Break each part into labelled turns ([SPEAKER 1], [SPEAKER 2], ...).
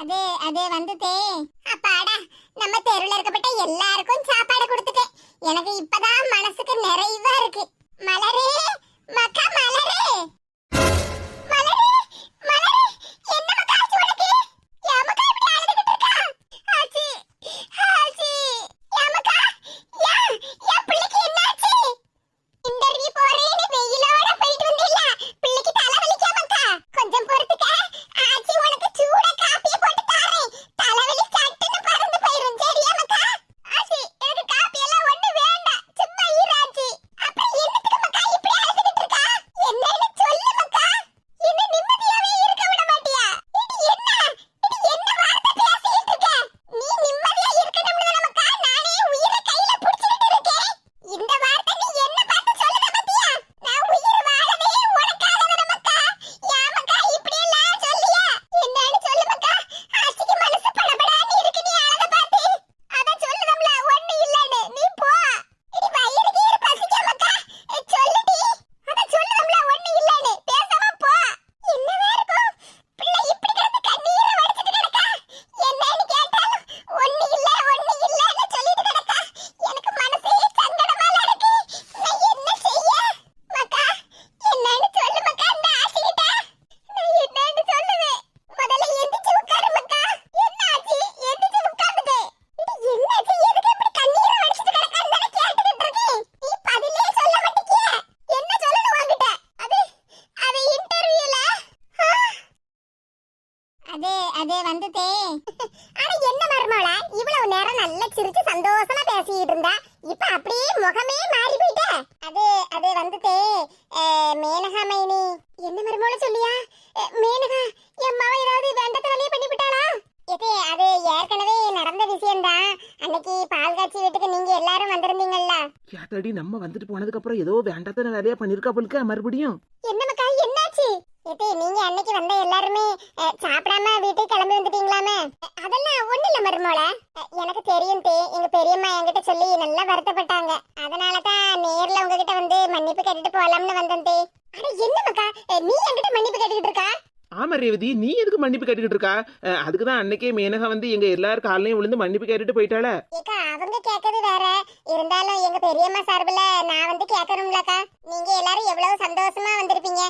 [SPEAKER 1] அது அது வந்துட்டே அப்பாடா. நம்ம தெருவில் இருக்கப்பட்ட எல்லாருக்கும் சாப்பாடு கொடுத்துட்டேன். எனக்கு இப்பதான் மனசுக்கு நிறைவா இருக்கு. மலரே, மக்கா மலரே, மலரே, மலரே, என்ன மக்கா ஆச்சு உனக்கு? ஏன் மக்கா இப்படி அழுதுகிட்டு இருக்கா? ஆச்சி, ஆச்சி, ஏன் மக்கா? ஏன் பிள்ளைக்கு என்னாச்சு? இன்டர்வியூ போறேன்னு வெயிலோட போயிட்டு வந்தில்ல, பிள்ளைக்கு தலை வலிக்கா மக்கா? கொஞ்சம் பொறுத்துக்க, ஆச்சி உனக்கு சூடா காப்பியை போட்டு தாரேன். தலைவலி சட்டுன்னு பறந்து போயிரும். சரியா மக்கா? ஆச்சி, எனக்கு காப்பி எல்லாம் ஒண்ணு வேண்டாம். சும்மா இரு ஆச்சி. அப்புறம் என்னத்துக்கு மக்கா இப்படி அழுதுகிட்டு இருக்கா? என்னன்னு சொல்லு மக்கா. என்ன நிம்மதியாவே இருக்க விட மாட்டியா? இது என்ன வார்த்தை பேசிட்டு இருக்க? நீ நிம்மதியா இருக்கணும்னு தான மக்கா நானே உயிரை கையில புடிச்சிட்டு இருக்கேன். இந்த வார்த்தை நீ என்ன பார்த்து சொல்லுத பாத்தியா? நான் உயிர் வாழவே உனக்காக தான மக்கா. யா மக்கா இப்படி எல்லாம் சொல்லியா? என்னன்னு சொல்லு மக்கா. ஆச்சிக்கு மனசு படபடான்னு இருக்கு நீ அழத பார்த்து. அத சொல்லுதம்ல ஒண்ணு இல்லன்னு. நீ போ. இடி வயிறுக்கு இரு பசிக்க மக்கா. சொல்லுடி. அத சொல்லுதம்ல ஒண்ணு இல்லன்னு. பேசாம போ. என்னவா இருக்கும்? பிள்ளை இப்படி கிடந்து கண்ணீரை வடிச்சிட்டு கிடக்கா. என்னன்னு கேட்டாலும் ஒண்ணு இல்லன்னு சொல்லிட்டு கிடக்கா. எனக்கு மனசே சங்கடமால இருக்கு. நான் என்ன செய்ய? மக்கா, என்னன்னு சொல்லு மக்கா. இந்த ஆசிகிட்ட நான் என்னன்னு சொல்லுவேன்? முதல்ல எந்திரிச்சு உட்காரு மக்கா. என்ன ஆச்சு? எந்திரிச்சு உட்கார்ந்துட்டே. இது என்னாச்சு? எதுக்கு இப்படி கண்ணீரை வடிச்சிட்டு கிடக்கான்னு தானே கேட்டுக்கிட்டு இருக்கேன். நீ பதிலே சொல்ல மாட்டேங்கிய. என்ன சொல்லணும் உன்கிட்ட? அது இன்டர்வியூல அது வந்துட்டே. ஆனா என்ன மர்மோளா, இவ்வளவு நேரம் நல்லா சிரிச்சு சந்தோஷமா பேசிட்டு இருந்தா, இப்ப அப்படியே முகமே மாறி போயிட்ட. அது வந்துட்டே. மேனகா மைனி. என்ன மர்மோள சொல்லியா? மேனகா என் மாவ ஏதாவது வேண்டத்த வேலையை பண்ணி விட்டாளா? அது ஏற்கனவே நடந்த விஷயம்தான். அன்னைக்கு பால் காட்சி வீட்டுக்கு நீங்க எல்லாரும் வந்திருந்தீங்கல்ல.
[SPEAKER 2] கேட்டாடி நம்ம வந்துட்டு போனதுக்கு அப்புறம் ஏதோ வேண்டாத வேலையா பண்ணிருக்கா போலுக்க மறுபடியும்.
[SPEAKER 1] என்ன மக்கா என்னாச்சு? நீங்க அன்னைக்கு வந்த எல்லாருமே சாப்பிடாம வீட்டுக்கு கிளம்பி வந்துட்டீங்களாமே? அதெல்லாம் ஒண்ணு இல்ல மருமோள. எனக்கு தெரியும் தே, எங்க பெரியம்மா என்கிட்ட சொல்லி நல்லா வருத்தப்பட்டாங்க. அதனாலதான் நேர்ல உங்ககிட்ட வந்து மன்னிப்பு கேட்டுட்டு போலாம்னு வந்தேன் தே. அட என்ன மக்கா, நீ என்கிட்ட மன்னிப்பு கேட்டுக்கிட்டு இருக்கா?
[SPEAKER 2] ஆமா ரேவதி, நீ எதுக்கு மன்னிப்பு கேட்டுக்கிட்டு இருக்கா? அதுக்குதான் அன்னைக்கே மேனகா வந்து எங்க எல்லாரும் காலையும் விழுந்து மன்னிப்பு கேட்டுட்டு போயிட்டாள.
[SPEAKER 1] ஏக்கா அவங்க கேட்கறது வேற. இருந்தாலும் எங்க பெரியம்மா சார்பில் நான் வந்து கேட்கணும்லக்கா. நீங்க எல்லாரும் எவ்வளவு சந்தோஷமா வந்திருப்பீங்க.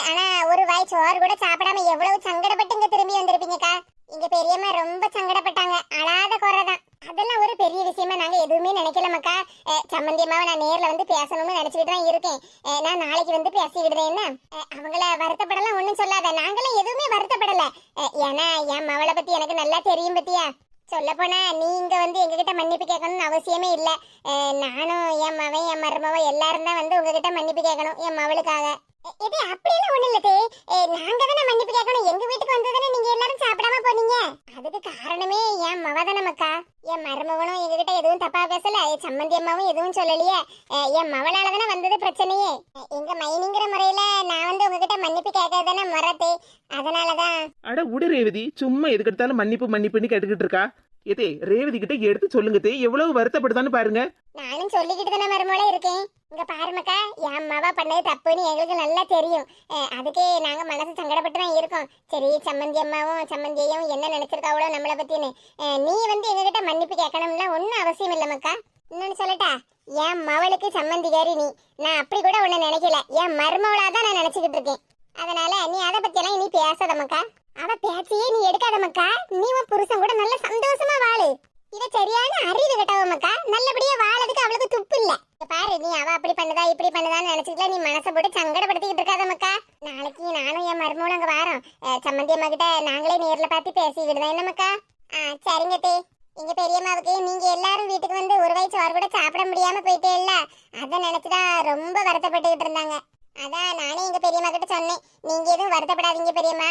[SPEAKER 1] ஆனா ஒரு வாய் சோறு கூட சாப்பிடாம எவ்வளவு சங்கடப்பட்டு இங்க திரும்பி வந்திருப்பீங்கக்கா. எங்க பெரியம்மா ரொம்ப சங்கடப்பட்டாங்க. அழாத குறைதான். அதெல்லாம் ஒரு பெரிய விஷயமா நாங்க எதுவுமே நினைக்கல மக்கா. சம்மந்தி அம்மாவை நான் நேர்ல வந்து பேசணும்னு நினைச்சுக்கிட்டு தான் இருக்கேன். நான் நாளைக்கு வந்து பேசி விடுறேன். அவங்கள வருத்தப்படலாம் ஒண்ணும் சொல்லாத. நாங்களும் எதுவுமே வருத்தப்படல. ஏன்னா என் மவளை பத்தி எனக்கு நல்லா தெரியும் பத்தியா. சொல்ல போனா நீ இங்க வந்து எங்ககிட்ட மன்னிப்பு கேட்கணும்னு அவசியமே இல்ல. நானும் என் மவன் என் மருமவ எல்லாரும் தான் வந்து உங்ககிட்ட மன்னிப்பு கேட்கணும் என் மவளுக்காக. இது அப்படியெல்லாம் ஒண்ணு இல்ல தே. நாங்க தானே மன்னிப்பு கேட்கணும். எங்க வீட்டுக்கு வந்ததானே நீங்க எல்லாரும் சாப்பிடாம போனீங்க. அதுக்கு காரணமே என் மவ தானே மக்கா. என் மருமகனும் எங்ககிட்ட எதுவும் தப்பா பேசல. சம்மந்தி அம்மாவும் எதுவும் சொல்லலையே. என் மவளால தானே வந்தது பிரச்சனையே. எங்க மைனிங்கிற முறையில நான் வந்து உங்ககிட்ட மன்னிப்பு கேட்கறது தானே முறத்தே. அதனாலதான்.
[SPEAKER 2] அட உடு ரேவதி, சும்மா எதுக்கு எடுத்தாலும் மன்னிப்பு மன்னிப்புன்னு கேட்டுக்கிட்டு இருக்கா. ஏதே ரேவதி கிட்ட எடுத்து சொல்லுங்க தே, எவ்வளவு வருத்தப்படுதான்னு பாருங்க.
[SPEAKER 1] நானும் சொல்லிக்கிட்டு தானே மருமோளே இருக்கேன். இங்க பாருமக்கா, என் மவ பண்ணது தப்புன்னு எங்களுக்கு நல்லா தெரியும். அதுக்கே நாங்க மனசு சங்கடப்பட்டு தான் இருக்கோம். சரி, சம்மந்தி அம்மாவும் சம்மந்தியையும் என்ன நினைச்சிருக்காவளோ நம்மளை பத்தின்னு. நீ வந்து எங்ககிட்ட மன்னிப்பு கேட்கணும்னா ஒன்னும் அவசியம் இல்ல மக்கா. இன்னொன்னு சொல்லட்டா, என் மவளுக்கு சம்மந்திகாரி நீ. நான் அப்படி கூட ஒண்ணு நினைக்கல. என் மருமவளா தான் நான் நினைச்சுக்கிட்டு இருக்கேன். அதனால நீ அதை பத்தி எல்லாம் இனி பேசாத மக்கா. அவ பேச்சையே நீ எடுக்காத மக்கா. நீ உன் புருஷன் கூட நல்ல சந்தோஷமா வாழு. இவ சரியான அறிவு கட்டவ மக்கா. நல்லபடியா வாழறதுக்கு அவளுக்கு துப்பு இல்ல. பாரு, நீ அவ அப்படி பண்ணுதா இப்படி பண்ணுதான்னு நினைச்சுக்கலாம். நீ மனசை போட்டு சங்கடப்படுத்திக்கிட்டு இருக்காத மக்கா. நாளைக்கு நானும் என் மருமகளும் அங்க வாரோம். சம்மந்தி அம்மா கிட்ட நாங்களே நேர்ல பார்த்து பேசி விடுதா என்ன மக்கா? சரிங்க தே. எங்க பெரியம்மாவுக்கு நீங்க எல்லாரும் வீட்டுக்கு வந்து ஒரு வயசு சோறு கூட சாப்பிட முடியாம போயிட்டே இல்ல, அதை நினைச்சுதான் ரொம்ப வருத்தப்பட்டுக்கிட்டு இருந்தாங்க. அதான் நானே எங்க பெரியம்மா கிட்ட சொன்னேன், நீங்க எதுவும் வருத்தப்படாதீங்க பெரியம்மா,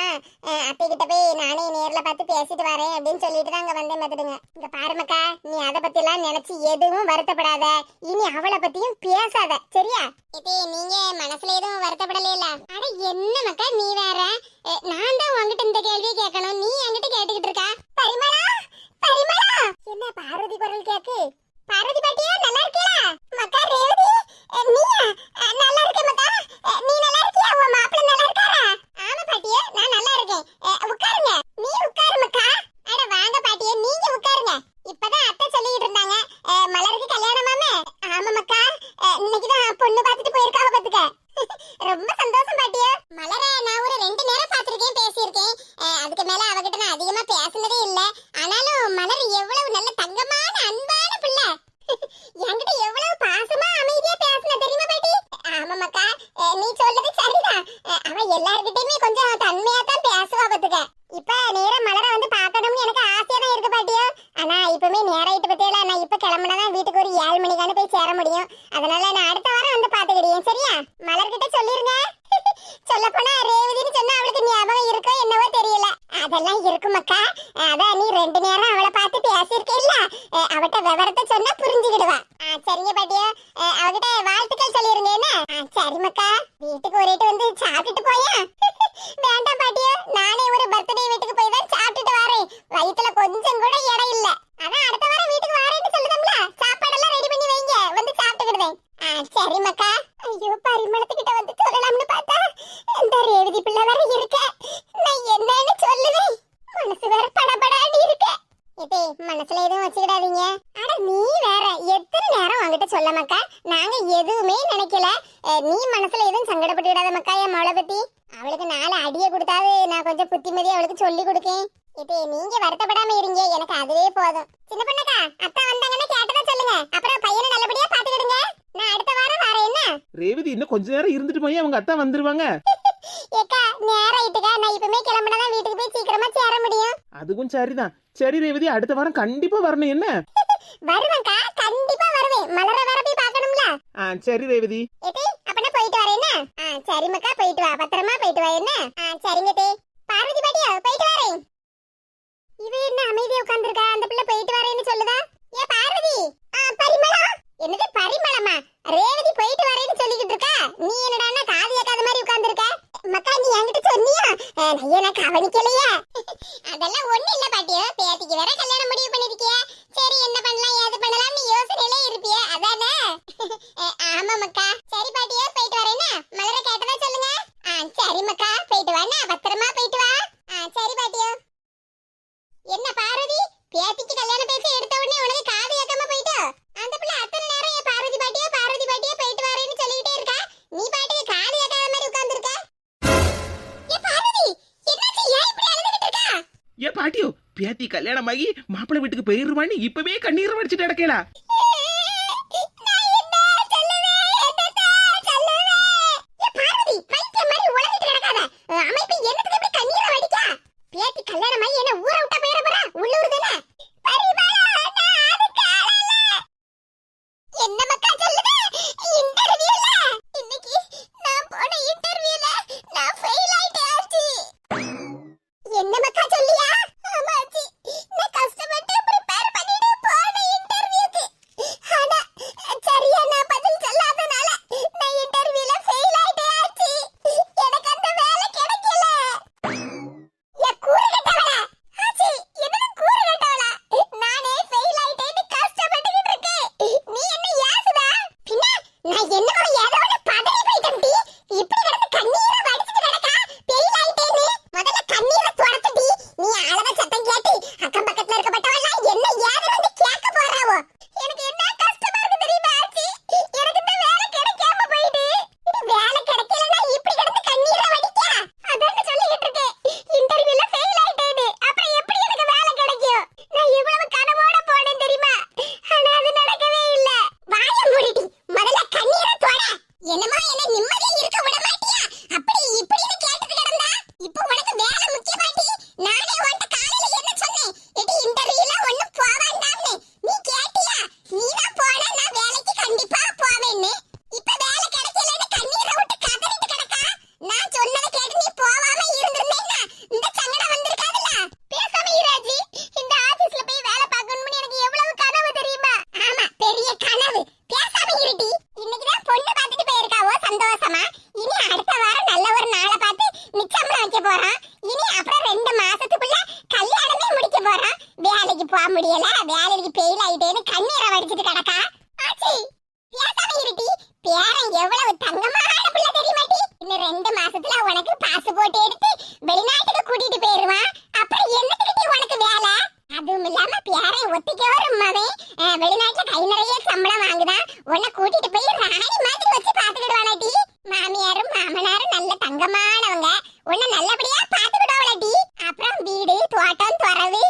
[SPEAKER 1] அத்தை கிட்ட போய் நானே நேர்ல பார்த்து பேசிட்டு வரேன் அப்படின்னு சொல்லிட்டு தான் அங்க வந்தேன் பார்த்துடுங்க. இங்க பாருமக்கா, நீ அதை பத்தி எல்லாம் நினைச்சு எதுவும் வருத்தப்படாத. இனி அவளை பத்தியும் பேசாத, சரியா? இதே நீங்க மனசுல எதுவும் வருத்தப்படலையில? அட என்ன மக்கா நீ வேற, நான் தான் உங்ககிட்ட இந்த கேள்வியை கேட்கணும், நீ என்கிட்ட கேட்டுக்கிட்டு இருக்கா? பரிமளா, பரிமளா, என்ன பார்வதி குரல் கேக்கு? பார்வதி பாட்டியா, நல்லா இருக்கியா? மக்கா ரேவதி, நீயா? நல்லா இருக்கேன் மக்கா. நீ நல்லா இருக்கியா? உன் மாப்பிள்ளை நல்லா இருக்காரா? ஆமா பாட்டியா, நான் நல்லா இருக்கேன். உட்காருங்க. நீ உட்காரு மக்கா. பேசினதே இல்ல. ஆனாலும் மலர் எவ்வளவு நல்ல தங்கமான அன்பான பிள்ளை. என்கிட்ட எவ்வளவு பாசமா அமைதியா பேசின தெரியுமா பாட்டி? ஆமா மக்கா, நீ சொல்றது சரிதான். அவ எல்லார்கிட்டயுமே கொஞ்சம் தன்மையா தான் பேசுவா பாத்துக்க. இப்ப நேரா மலரை வந்து பார்க்கணும்னு எனக்கு ஆசையா தான் இருக்கு பாட்டியா. ஆனா இப்பவுமே நேராயிட்டு பத்தியில நான் இப்ப கிளம்புனாதான் வீட்டுக்கு ஒரு 7 மணிக்கான போய் சேர முடியும். அதனால நான் அடுத்த வாரம் வந்து பாத்துக்கிடுவேன். சரியா? மலர்கிட்ட சொல்லிருங்க. சொல்ல போனா ரேவதின்னு சொன்னா அவளுக்கு ஞாபகம் இருக்கோ என்னவோ தெரியல. அதெல்லாம் இருக்கும் மக்கா. அதான் நீ 2 நேரம் அவளை பார்த்து பேசியிருக்கேல்ல, அவட்ட விவரத்தை சொன்னா புரிஞ்சுக்கிடுவா. சரிங்க பாட்டியா, அவகிட்ட வாழ்த்துக்கள் சொல்லிருங்க. என்ன? சரி மக்கா. வீட்டுக்கு ஒரேட்டு வந்து சாப்பிட்டுட்டு போயா? வேண்டாம் பாட்டியா, நானே ஒரு பர்த்டே வீட்டுக்கு போய் தான் சாப்பிட்டுட்டு வரேன். வயித்துல கொஞ்சம் கூட இடம் இல்ல. அதான் அடுத்த வாரம் வீட்டுக்கு வரேன்னு சொல்லுதம்ல, சாப்பாடெல்லாம் ரெடி பண்ணி வைங்க, வந்து சாப்பிட்டுக்கிடுவேன். சரி மக்கா. ஐயோ, பரிமளத்துக்கிட்ட வந்து சொல்லலாம்னு பார்த்தா இந்த ரேவதி பிள்ளை வேற இருக்க. நான் என்னன்னு சொல்லுவேன்? மனசு வேற படபடாடி இருக்க. இதே மனசுல எதுவும் வச்சுக்கிடாதீங்க. அட நீ வேற எத்தனை நேரம் வாங்கிட்ட சொல்ல மக்கா, நாங்க எதுவுமே நினைக்கல. நீ மனசுல எதுவும் சங்கடப்பட்டுடாத மக்கா. என் மவளை பத்தி அவளுக்கு 4 அடியை கொடுத்தாது நான் கொஞ்சம் புத்திமதி அவளுக்கு சொல்லி கொடுக்கேன். இதே நீங்க வருத்தப்படாம இருங்க, எனக்கு அதுவே போதும். சின்ன பொண்ணக்கா, அத்தா வந்தாங்கன்னா கேட்டதா சொல்லுங்க. அப்புறம் பையனை நல்லபடியா பாத்துக்கிடுங்க. நான் அடுத்த வாரம் வரேன். என்ன?
[SPEAKER 2] ரேவதி இன்னும் கொஞ்ச நேரம் இருந்துட்டு போய் அவங்க அத்தா வந்துருவாங்க.
[SPEAKER 1] ஏக்கா, நேரம் ஆயிட்டுக்கா. நான் இப்பவே கிளம்பினா வீட்டுக்கு போய் சீக்கிரமா சேர முடியும்.
[SPEAKER 2] அதுவும் சரிதான். சரி ரேவதி, அடுத்த வாரம் கண்டிப்பா வரணும். என்ன?
[SPEAKER 1] வருவேன்க்கா, கண்டிப்பா வருவேன். மலர வர போய் பார்க்கணும்ல.
[SPEAKER 2] சரி ரேவதி.
[SPEAKER 1] ஏடி, அப்பனா போயிட்டு வரேன். என்ன? சரி மக்கா, போயிட்டு வா, பத்திரமா போயிட்டு வா. என்ன? சரிங்க தே. பார்வதி பாட்டியா, போயிட்டு வரேன். இது என்ன அமைதியா உட்கார்ந்திருக்கா? அந்த பிள்ளை போயிட்டு வரேன்னு சொல்லுதா? ஏ பார்வதி. பரிமளா. என்னது பரிமளமா? ரேவதி போயிட்டு வரேன்னு சொல்லிக்கிட்டு இருக்கா. நீ என்னடான்னா காது கேட்காத மாதிரி உட்கார்ந்திருக்க. மக்கா, நீ என்கிட்ட சொன்னியா? நான் கவனிக்கலையா? அதெல்லாம் ஒண்ணு இல்ல பாட்டியோ, பேத்திக்கு வேற கல்யாணம் முடிவு பண்ணிருக்கியா. சரி, என்ன பண்ணலாம் ஏது பண்ணலாம்னு யோசனையிலே இருப்பியே, அதானே? ஆமா மக்கா. சரி பாட்டியோ, போயிட்டு வரேன்னா மலர கேட்டதா சொல்லுங்க. சரி மக்கா, போயிட்டு வாண்ணா, பத்திரமா போயிட்டு வா. சரி பாட்டியோ. என்ன பார்வதி, பேத்திக்கு கல்யாணம் பேசி எடுத்த உடனே உனக்கு காது கேட்காம போயிட்டோ? அந்த பிள்ளை அத்தனை நேரம் ஏன் பார்வதி பாட்டியோ போயிட்டு வரேன்னு சொல்லிக்கிட்டே இருக்கா. நீ பாட்டுக்கு காது கேட்காத மாதிரி உட்கார்ந்திருக்க. ஏ பார்வதி, என்னாச்சு? ஏன் இப்படி அழுதுகிட்டு இருக்கா?
[SPEAKER 2] ஏ பாட்டியோ, பேத்தி கல்யாணம் ஆகி மாப்பிள்ளை வீட்டுக்கு போயிருவான்னு இப்பவே கண்ணீர் வடிச்சிட்டு கிடக்கலா?
[SPEAKER 1] முடியல, வேலைக்கு பெயில் ஆயிட்டேன்னு கண்ணீரை வடிச்சிட்டு கிடக்கா. ஆச்சி, பேசாம இருட்டி. பேரன் எவ்வளவு தங்கமான பிள்ளை தெரியுமாட்டி? இன்னும் 2 மாசத்துல உனக்கு பாஸ்போர்ட் எடுத்து வெளிநாட்டுக்கு கூட்டிட்டு போயிருவான். அப்புறம் என்னத்துக்கு உனக்கு வேலை? அதுவும் இல்லாம பேரன் ஒத்திக்க ஒரு மகன் வெளிநாட்டுல கை நிறைய சம்பளம் வாங்குதான். உன்னை கூட்டிட்டு போய் ராணி மாதிரி வச்சு பாத்துக்கிடுவானாட்டி. மாமியாரும் மாமனாரும் நல்ல தங்கமானவங்க. உன்னை நல்லபடியா பாத்துக்கிடுவாளாட்டி. அப்புறம் வீடு தோட்டம் துறவு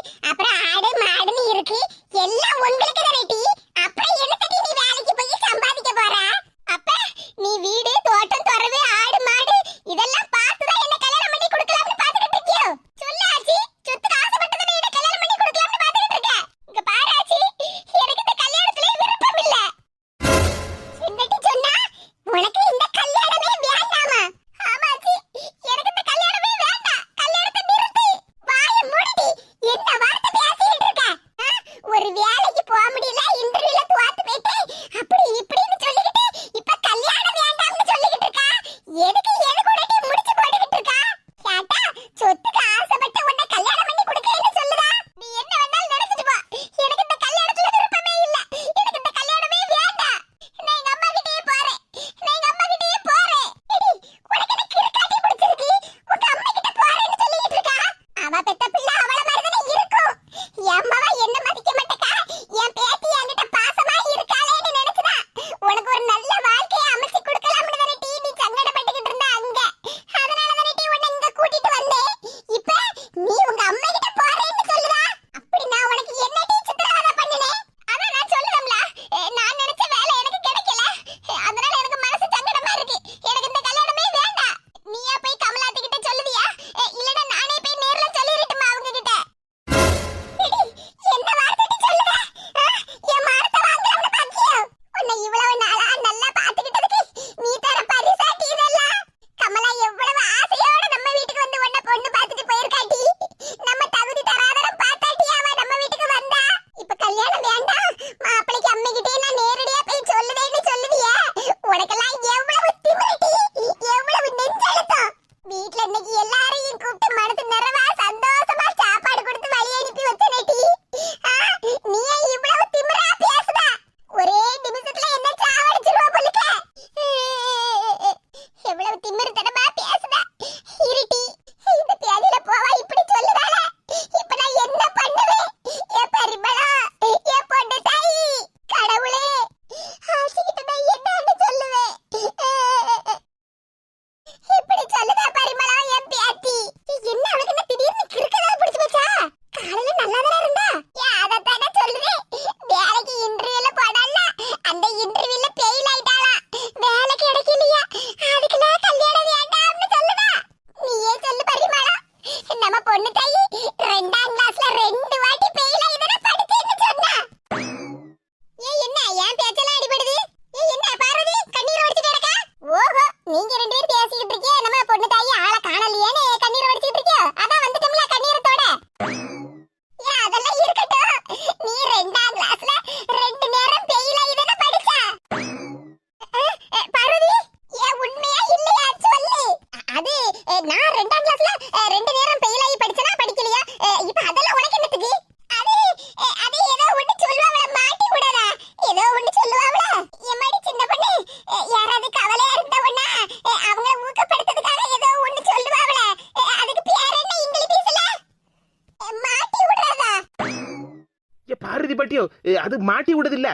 [SPEAKER 2] பாரதி பாட்டியோ அது மாட்டி விடுறது இல்ல,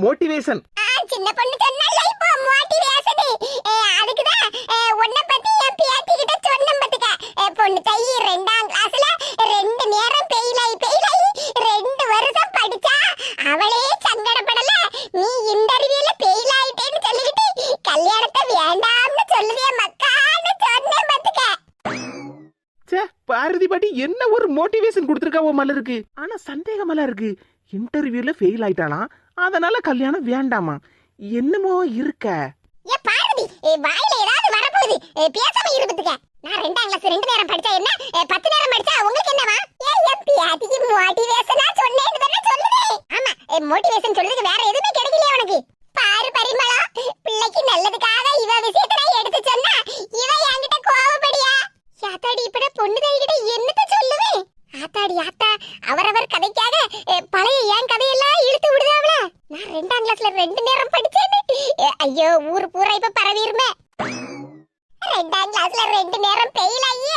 [SPEAKER 2] மோட்டிவேஷன்.
[SPEAKER 1] சின்ன பொண்ணு சொன்னால இப்போ மோட்டிவேஷன். அதுக்குதான் உன்னை பத்தி என் பேத்தி கிட்ட சொன்னேன் பாத்துக்க. பொண்ணு தையி 2ஆம் கிளாஸ்ல 2 நேரம் ஃபெயில் ஆகி 2 வருஷம் படிச்சா அவளே சங்கடப்படல. நீ இன்டர்வியூல ஃபெயில் ஆயிட்டேன்னு சொல்லிட்டு கல்யாணத்தை வேண்டாம்னு சொல்லுதே மக்கான்னு சொன்னேன் பாத்துக்க.
[SPEAKER 2] சே, பாரதி பாட்டி என்ன ஒரு மோட்டிவேஷன் கொடுத்துருக்காவோ மலருக்கு. ஆனா சந்தேகமெல்லாம் இருக்கு, இன்டர்வியூல ஃபெயில் ஆயிட்டாலாம், அதனால கல்யாணம் வேண்டாமா? என்னமோ இருக்க.
[SPEAKER 1] ஏ பாரதி, வாயில ஏதாவது வரப்போகுது, பேசாம இருந்துக்க. நான் 2ஆம் கிளாஸ் 2 நேரம் படிச்சா என்ன, 10 நேரம் படிச்சா உங்களுக்கு என்னவா? என் பியாட்டிக்கு மோட்டிவேஷனா சொன்னேன்னு தானே சொல்லுதே. ஆமா, மோட்டிவேஷன் சொல்றதுக்கு வேற எதுவுமே கிடைக்கலையே உனக்கு. பாரு பரிமளா, பிள்ளைக்கு நல்லதுக்காக இவ விஷயத்தை நான் எடுத்து சொன்னா இவ என்கிட்ட கோவப்படியா? யாத்தாடி இப்பட பொண்ணு தைகிட்ட என்னத்த சொல்லுவேன்? ஆத்தாடி ஆத்தா, அவரவர் கதைக்காக பழைய என் கதையெல்லாம் இழுத்து விடுதாவல. நான் 2ஆம் கிளாஸ்ல 2 நேரம் படிச்சேன்னு ஐயோ ஊர் பூரா இப்ப பரவிருமே. 2ஆம் கிளாஸ்ல 2 நேரம் ஃபெயில் ஆகி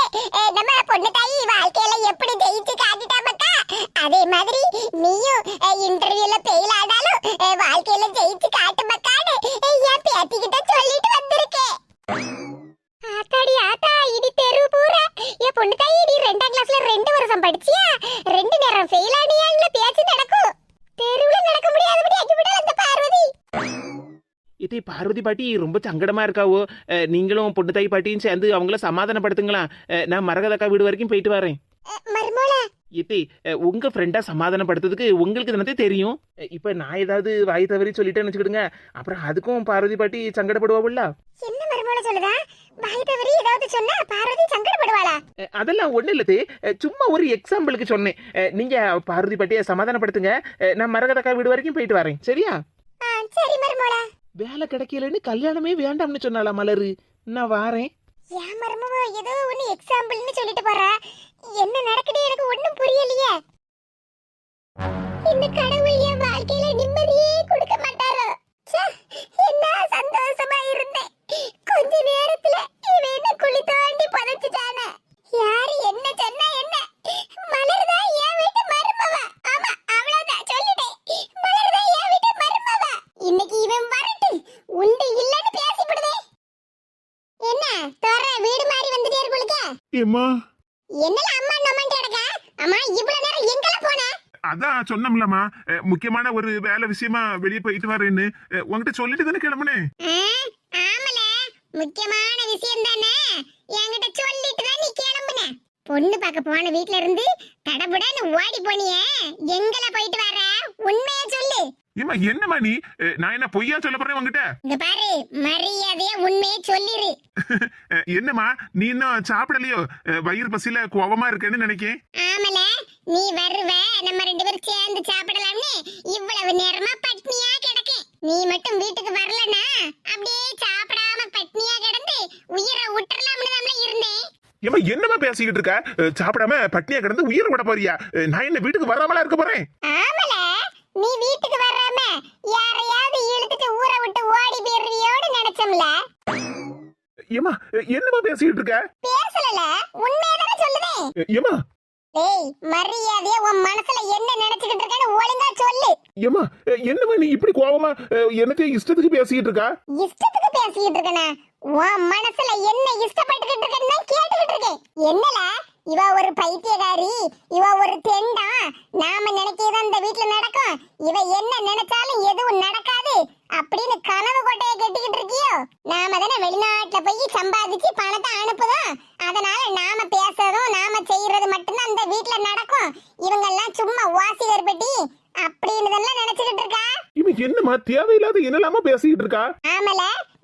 [SPEAKER 1] நம்ம பொண்ணு தாயி வாழ்க்கையில எப்படி ஜெயிச்சு காட்டிட்டா மக்கா. அதே மாதிரி நீயும் இன்டர்வியூல ஃபெயில் ஆனாலும் வாழ்க்கையில ஜெயிச்சு காட்டு மக்கான்னு என் பேத்திக்கிட்ட சொல்லிட்டு வந்திருக்கேன். ஆத்தாடி ஆத்தா, இடி தெரு பூரா என் பொண்ணு தாயி நீ 2ஆம் கிளாஸ்ல 2 வருஷம் படிச்சியா, 2 நேரம் ஃபெயில் ஆனியான்னு பேச்சு நடக்கும். தெருவுல நடக்க முடியாதபடி ஆக்கிவிட்டாள் அந்த பார்வதி.
[SPEAKER 2] இதே பார்வதி பாட்டி ரொம்ப சங்கடமா இருக்காவோ. நீங்களும் பொண்ணு தாய் பாட்டியும் சேர்ந்து அவங்கள சமாதானப்படுத்துங்களா. நான் மரகதக்கா வீடு வரைக்கும் போயிட்டு வரேன்.
[SPEAKER 1] மர்மோளா,
[SPEAKER 2] இதே உங்க ஃப்ரெண்டா சமாதானப்படுத்துறதுக்கு உங்களுக்கு தானே தெரியும். இப்ப நான் ஏதாவது வாய் தவறி சொல்லிட்டேன்னு வச்சுக்கிடுங்க, அப்புறம் அதுக்கும் பார்வதி பாட்டி சங்கடப்படுவாவுல்ல.
[SPEAKER 1] என்ன மர்மோளா சொல்லுதா? வாய் தவறி ஏதாவது சொன்னா பார்வதி சங்கடப்படுவாளா?
[SPEAKER 2] அதெல்லாம் ஒண்ணு இல்லதே, சும்மா ஒரு எக்ஸாம்பிளுக்கு சொன்னேன். நீங்க பார்வதி பாட்டியை சமாதானப்படுத்துங்க, நான் மரகதக்கா வீடு வரைக்கும் போயிட்டு வரேன். சரியா?
[SPEAKER 1] சரி மர்மோளா.
[SPEAKER 2] வேலை கிடைக்கலன்னு கல்யாணமே வேண்டாம்னு சொன்னாலா மலரு? நான் வாரேன்.
[SPEAKER 1] ஏன் மர்மமோ ஏதோ ஒன்னு எக்ஸாம்பிள்னு சொல்லிட்டு போறா. என்ன நடக்குது எனக்கு ஒண்ணும் புரியலையே. இந்த கடவுள் என் வாழ்க்கையில நிம்மதியே கொடுக்க மாட்டாரோ? என்ன சந்தோஷமா இருந்தேன், கொஞ்ச நேரத்துல இவன் என்ன குழி தோண்டி புதைச்சிட்டானே. யாரு என்ன சொன்னா என்ன, மலர்தான் என் வீட்டு மருமவ. ஆமா, அவ்வளவுதான் சொல்லிட்டேன், மலர்தான் என் வீட்டு மருமவ. இன்னைக்கு இவன் வரட்டு உண்டு இல்லன்னு பேசிப்படுதே. என்ன தோற வீடு மாறி வந்துட்டே இருக்குளுக்கு?
[SPEAKER 3] ஏம்மா,
[SPEAKER 1] என்னல அம்மா நம்மன்ட்டு கிடக்க? அம்மா இவ்வளவு நேரம் எங்கல போன?
[SPEAKER 3] அதான் சொன்னோம்லம்மா, முக்கியமான ஒரு வேலை விஷயமா வெளியே போயிட்டு வரேன்னு உங்ககிட்ட சொல்லிட்டு தானே கிளம்புனேன்.
[SPEAKER 1] ஆமல, முக்கியமான விஷயம் தானே, என்கிட்ட சொல்லிட்டு தான் நீ கிளம்புன. பொண்ணு பார்க்க போன வீட்ல இருந்து தடபுடன்னு ஓடி போனியே, எங்கல போயிட்டு வர? உண்மையை சொல்லு.
[SPEAKER 3] ஏம்மா என்னம்மா நீ, நான் என்ன பொய்யா சொல்ல போறேன் உங்ககிட்ட?
[SPEAKER 1] இங்க பாரு, மரியாதையா உண்மையை சொல்லிரு.
[SPEAKER 3] என்னம்மா நீ இன்னும் சாப்பிடலையோ? வயிறு பசியில கோவமா இருக்கேன்னு நினைக்கேன்.
[SPEAKER 1] ஆமல, நீ வருவ, நம்ம 2 பேரும் சேர்ந்து சாப்பிடலாம்னு இவ்வளவு நேரமா பட்னியா கிடக்கேன். நீ மட்டும் வீட்டுக்கு வரலனா அப்படியே சாப்பிடாம பட்னியா கிடந்து உயிரை விட்டுறலாம்னு தான் இருந்தேன்.
[SPEAKER 3] ஏம்மா என்னம்மா பேசிக்கிட்டு இருக்க? சாப்பிடாம பட்னியா கிடந்து உயிரை விட போறியா? நான் என்ன வீட்டுக்கு வராமலா இருக்க போறேன்?
[SPEAKER 1] ஆமல, நீ வீட்டுக்கு வராம யாரையாவது இழுத்துட்டு ஊரை விட்டு ஓடி போயிடுறியோன்னு நினைச்சோம்ல.
[SPEAKER 3] ஏம்மா என்னம்மா பேசிக்கிட்டு இருக்க?
[SPEAKER 1] பேசலல, உண்மையதானே சொல்லுதேன்.
[SPEAKER 3] ஏம்மா,
[SPEAKER 1] டேய், மரியாதையா உன் மனசுல என்ன நினைச்சுக்கிட்டு இருக்கேன்னு ஒழுங்கா சொல்லு.
[SPEAKER 3] ஏம்மா என்னம்மா நீ இப்படி கோவமா எனக்கு இஷ்டத்துக்கு பேசிக்கிட்டு இருக்கா?
[SPEAKER 1] இஷ்டத்துக்கு பேசிக்கிட்டு இருக்கேனா? உன் மனசுல என்ன இஷ்டப்பட்டுக்கிட்டு இருக்கேன்னு நான் கேட்டுக்கிட்டு இருக்கேன். என்னல, இவ ஒரு பைத்தியக்காரி, இவ ஒரு தெண்டா, நாம நினைக்கிறதா இந்த வீட்டுல நடக்கும், இவ என்ன நினைச்சாலும் எதுவும் நடக்காது அப்படின்னு கனவு கோட்டையை கட்டிக்கிட்டு இருக்கியோ? நாம தானே வெளிநாட்டுல போய் சம்பாதிச்சு பணத்தை அனுப்புதோம், அதனால நாம பேசுறதும் நாம செய்யறது மட்டும்தான் அந்த வீட்டுல நடக்கும். இவங்க எல்லாம் சும்மா வாசி கருப்பட்டி அப்படின்னு நினைச்சுக்கிட்டு இருக்கா.
[SPEAKER 3] இவன் என்னம்மா தேவையில்லாத என்னெல்லாம பேசிக்கிட்டு இருக்கா?
[SPEAKER 1] ஆமல,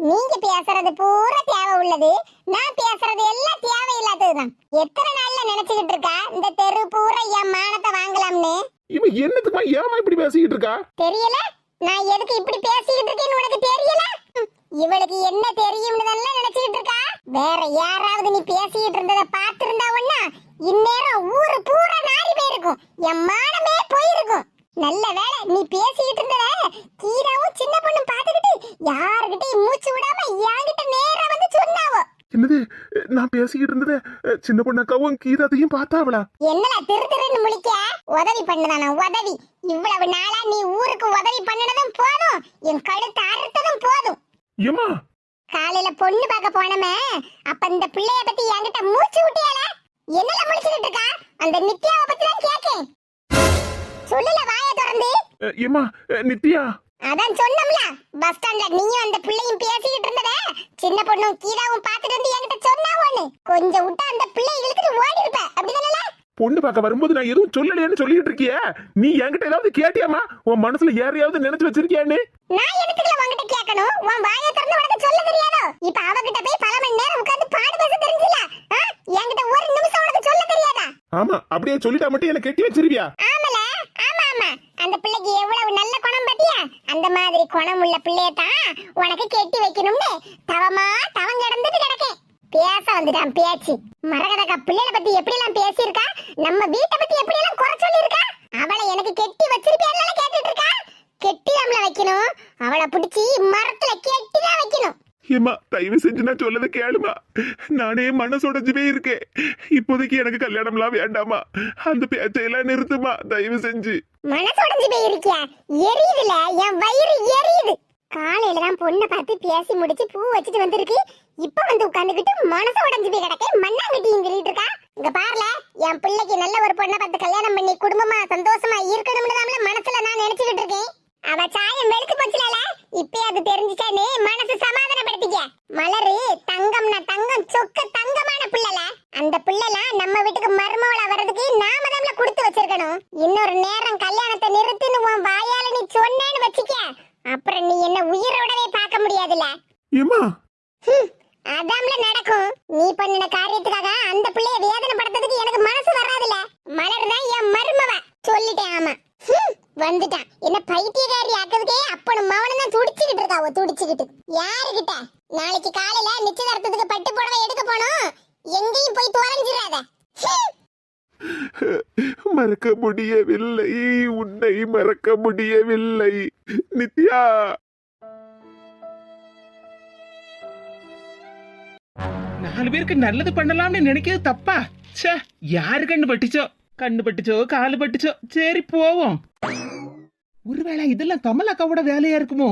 [SPEAKER 1] நீங்க பேசுறது பூரா தேவை உள்ளது, நான் பேசுறது எல்லாம் தேவையில்லாததுதான். எத்தனை நாள்ல நினைச்சுக்கிட்டு இருக்கா இந்த தெரு பூரா என் மானத்தை வாங்கலாம்னு?
[SPEAKER 3] இவன் என்னத்துக்குமா ஏமா இப்படி பேசிக்கிட்டு இருக்கா?
[SPEAKER 1] தெரியல, நான் எதுக்கு இப்படி பேசிக்கிட்டு இருக்கேன்னு உனக்கு தெரியல? இவளுக்கு என்ன தெரியும்னு தான் நினைச்சுக்கிட்டு இருக்கா. வேற யாராவது நீ பேசிக்கிட்டு இருந்ததை பார்த்திருந்தா ஒண்ணா இந்நேரம் ஊரு பூரா நாரி போயிருக்கும், என் மானமே போயிருக்கும். நல்ல வேளை நீ பேசிக்கிட்டு இருந்தத கீராவும் சின்ன பொண்ணும் பாத்துக்கிட்டு யாருகிட்டயும் மூச்சு விடாம என்கிட்ட நேரா வந்து சொன்னாவோ.
[SPEAKER 3] என்னது நான் பேசிக்கிட்டு இருந்தத சின்ன பொண்ணக்காவும் கீதாத்தையும் பார்த்தாவளா?
[SPEAKER 1] என்னடா திரு திருன்னு முழிக்க? உதவி பண்ணுதானா உதவி? இவ்வளவு நாளா நீ ஊருக்கு உதவி பண்ணினதும் போதும், என் கழுத்து அறுத்ததும் போதும்.
[SPEAKER 3] ஏமா
[SPEAKER 1] காலையில பொண்ணு பார்க்க போனமே, அப்ப இந்த பிள்ளைய பத்தி என்கிட்ட மூச்சு விட்டியால? என்னல முழிச்சிட்டு இருக்கா? அந்த நித்யாவை பத்தி தான் கேக்கேன். சொல்லல வாயை திறந்து.
[SPEAKER 3] ஏமா நித்யா,
[SPEAKER 1] அதான் சொன்னோம்ல, பஸ் ஸ்டாண்ட்ல நீயும் அந்த பிள்ளையும் பேசிக்கிட்டு இருந்ததே, சின்ன பொண்ணும் கீதாவும் பார்த்துட்டு வந்து என்கிட்ட சொன்னா ஒண்ணு, கொஞ்சம் விட்டா அந்த பிள்ளை இழுத்துட்டு ஓடி இருப்ப, அப்படிதானே?
[SPEAKER 3] பொண்ணு பார்க்க வரும்போது நான் எதுவும் சொல்லலையேன்னு சொல்லிட்டு இருக்கிய. நீ என்கிட்ட ஏதாவது கேட்டியாமா? உன் மனசுல யாரையாவது நினைச்சு வச்சிருக்கியான்னு?
[SPEAKER 1] நான் எதுக்குல உன்கிட்ட கேட்கணும்? உன் வாயை திறந்து உனக்கு சொல்ல தெரியாதோ? இப்ப அவகிட்ட போய் பல மணி நேரம் உட்கார்ந்து பாடு பேச தெரிஞ்சல? என்கிட்ட ஒரு நிமிஷம் உனக்கு சொல்ல தெரியாதா?
[SPEAKER 3] ஆமா, அப்படியே சொல்லிட்டா மட்டும் என்ன கெட்டி வச்சிருவியா?
[SPEAKER 1] ஆமல, ஆமா ஆமா, அந்த பிள்ளைக்கு எவ்வளவு நல்ல குணம் பாத்தியா? அந்த மாதிரி குணம் உள்ள பிள்ளையத்தான் உனக்கு கெட்டி வைக்கணும்னு தவமா தவம் கிடந்துட்டு கிடக்கேன். பேச வந்துட்டான் பேச்சு. மரகதக்கா பிள்ளைகளை பத்தி எப்படி எல்லாம் பேசியிருக்கா, நம்ம வீட்டை பத்தி எப்படி எல்லாம் குறை சொல்லியிருக்கா. அவளை எனக்கு கெட்டி வச்சிருப்பேன்னு கேட்டுட்டு இருக்கா. கெட்டி நம்மள வைக்கணும், அவளை பிடிச்சி மரத்துல கெட்டிதான் வைக்கணும்.
[SPEAKER 3] ஏமா தயவு செஞ்சு நான் சொல்லதை கேளுமா. நானே மனசுடைஞ்சுவே இருக்கேன். இப்போதைக்கு எனக்கு கல்யாணம்லாம் வேண்டாமா. அந்த பேச்சையெல்லாம் நிறுத்துமா தயவு செஞ்சு.
[SPEAKER 1] மனசுடைஞ்சு போய் இருக்கியா? எரியுதுல, என் வயிறு எரியுது. காலையில தான் பொண்ணை பார்த்து பேசி முடிச்சு பூ வச்சுட்டு வந்திருக்கு. இப்ப வந்து உட்கார்ந்துகிட்டு மனசு உடைஞ்சு போய் கிடக்க மண்ணாங்கட்டியும் சொல்லிட்டு இருக்கா. இங்க பாருல, என் பிள்ளைக்கு நல்ல ஒரு பொண்ணை பார்த்து கல்யாணம் பண்ணி குடும்பமா சந்தோஷமா இருக்கணும்னு தான் மனசுல நான் நினைச்சுக்கிட்டு இருக்கேன். அவ சாயம் வெளுத்து போச்சுல, இப்ப அது தெரிஞ்சுச்சானே மனசு சமாதானப்படுத்திக்க. மலரு தங்கம்னா தங்கம், சொக்க தங்கமான பிள்ளைல. அந்த பிள்ளைலாம் நம்ம வீட்டுக்கு மருமகளா வர்றதுக்கு நாம தான் கொடுத்து வச்சிருக்கணும். இன்னொரு நேரம் கல்யாணத்தை நிறுத்துன்னு உன் வாயால நீ சொன்னேன்னு வச்சுக்க, அப்புறம் நீ என்ன உயிரோடவே பார்க்க முடியாதுல.
[SPEAKER 3] ஏமா
[SPEAKER 1] அதாம்ல நடக்கும். நீ பண்ணின காரியத்துக்காக அந்த பிள்ளைய வேதனைப்படுத்துறதுக்கு எனக்கு மனசு வராதுல. மலர் தான் என் மருமவ, சொல்லிட்டேன். ஆமா, வந்துட்டான். என்ன பைத்தியக்காரி ஆக்குறதுக்கே அப்பனும் மவனும் தான் துடிச்சுக்கிட்டு இருக்காவோ, துடிச்சுக்கிட்டு. யாருகிட்ட? நாளைக்கு காலையில நிச்சயதார்த்தத்துக்கு பட்டு புடவை எடுக்க போனோம், எங்கேயும் போய் தொலைஞ்சிடாத.
[SPEAKER 3] மறக்க முடியவில்லை, உன்னை மறக்க முடியவில்லை நித்யா.
[SPEAKER 2] நாலு பேருக்கு நல்லது பண்ணலாம்னு நினைக்கிறது தப்பா? ச்சே, யாரு கண்ணு பட்டுச்சோ, கண்ணு பட்டுச்சோ காலு பட்டுச்சோ, சரி போவோம். ஒருவேளை இதெல்லாம் கமலாக்காவோட வேலையா இருக்குமோ?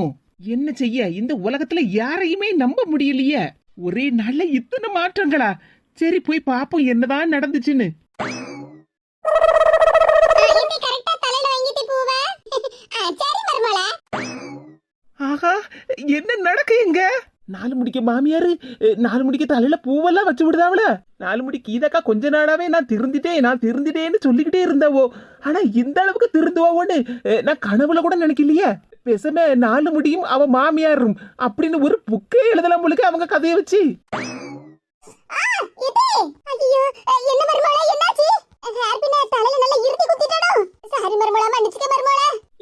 [SPEAKER 2] என்ன செய்ய, இந்த உலகத்துல யாரையுமே நம்ப முடியலையே. ஒரே நாள்ல இத்தனை மாற்றங்களா? சரி போய் பாப்போம் என்னதான் நடந்துச்சுன்னு. ஆஹா, என்ன நடக்கு இங்க? 4 முடிக்க மாமியாரு 4 முடிக்க தலையில பூவெல்லாம் வச்சு விடுதாவல. 4 முடி கீதாக்கா கொஞ்ச நாளாவே நான் திருந்திட்டேன்னு சொல்லிக்கிட்டே இருந்தாவோ. ஆனா இந்த அளவுக்கு திருந்துவாவோன்னு நான் கனவுல கூட நினைக்கலையே. பேசாம 4 முடியும் அவ மாமியாரும் அப்படின்னு ஒரு புக்கே எழுதலாம் போலுக்கு அவங்க கதையை வச்சு.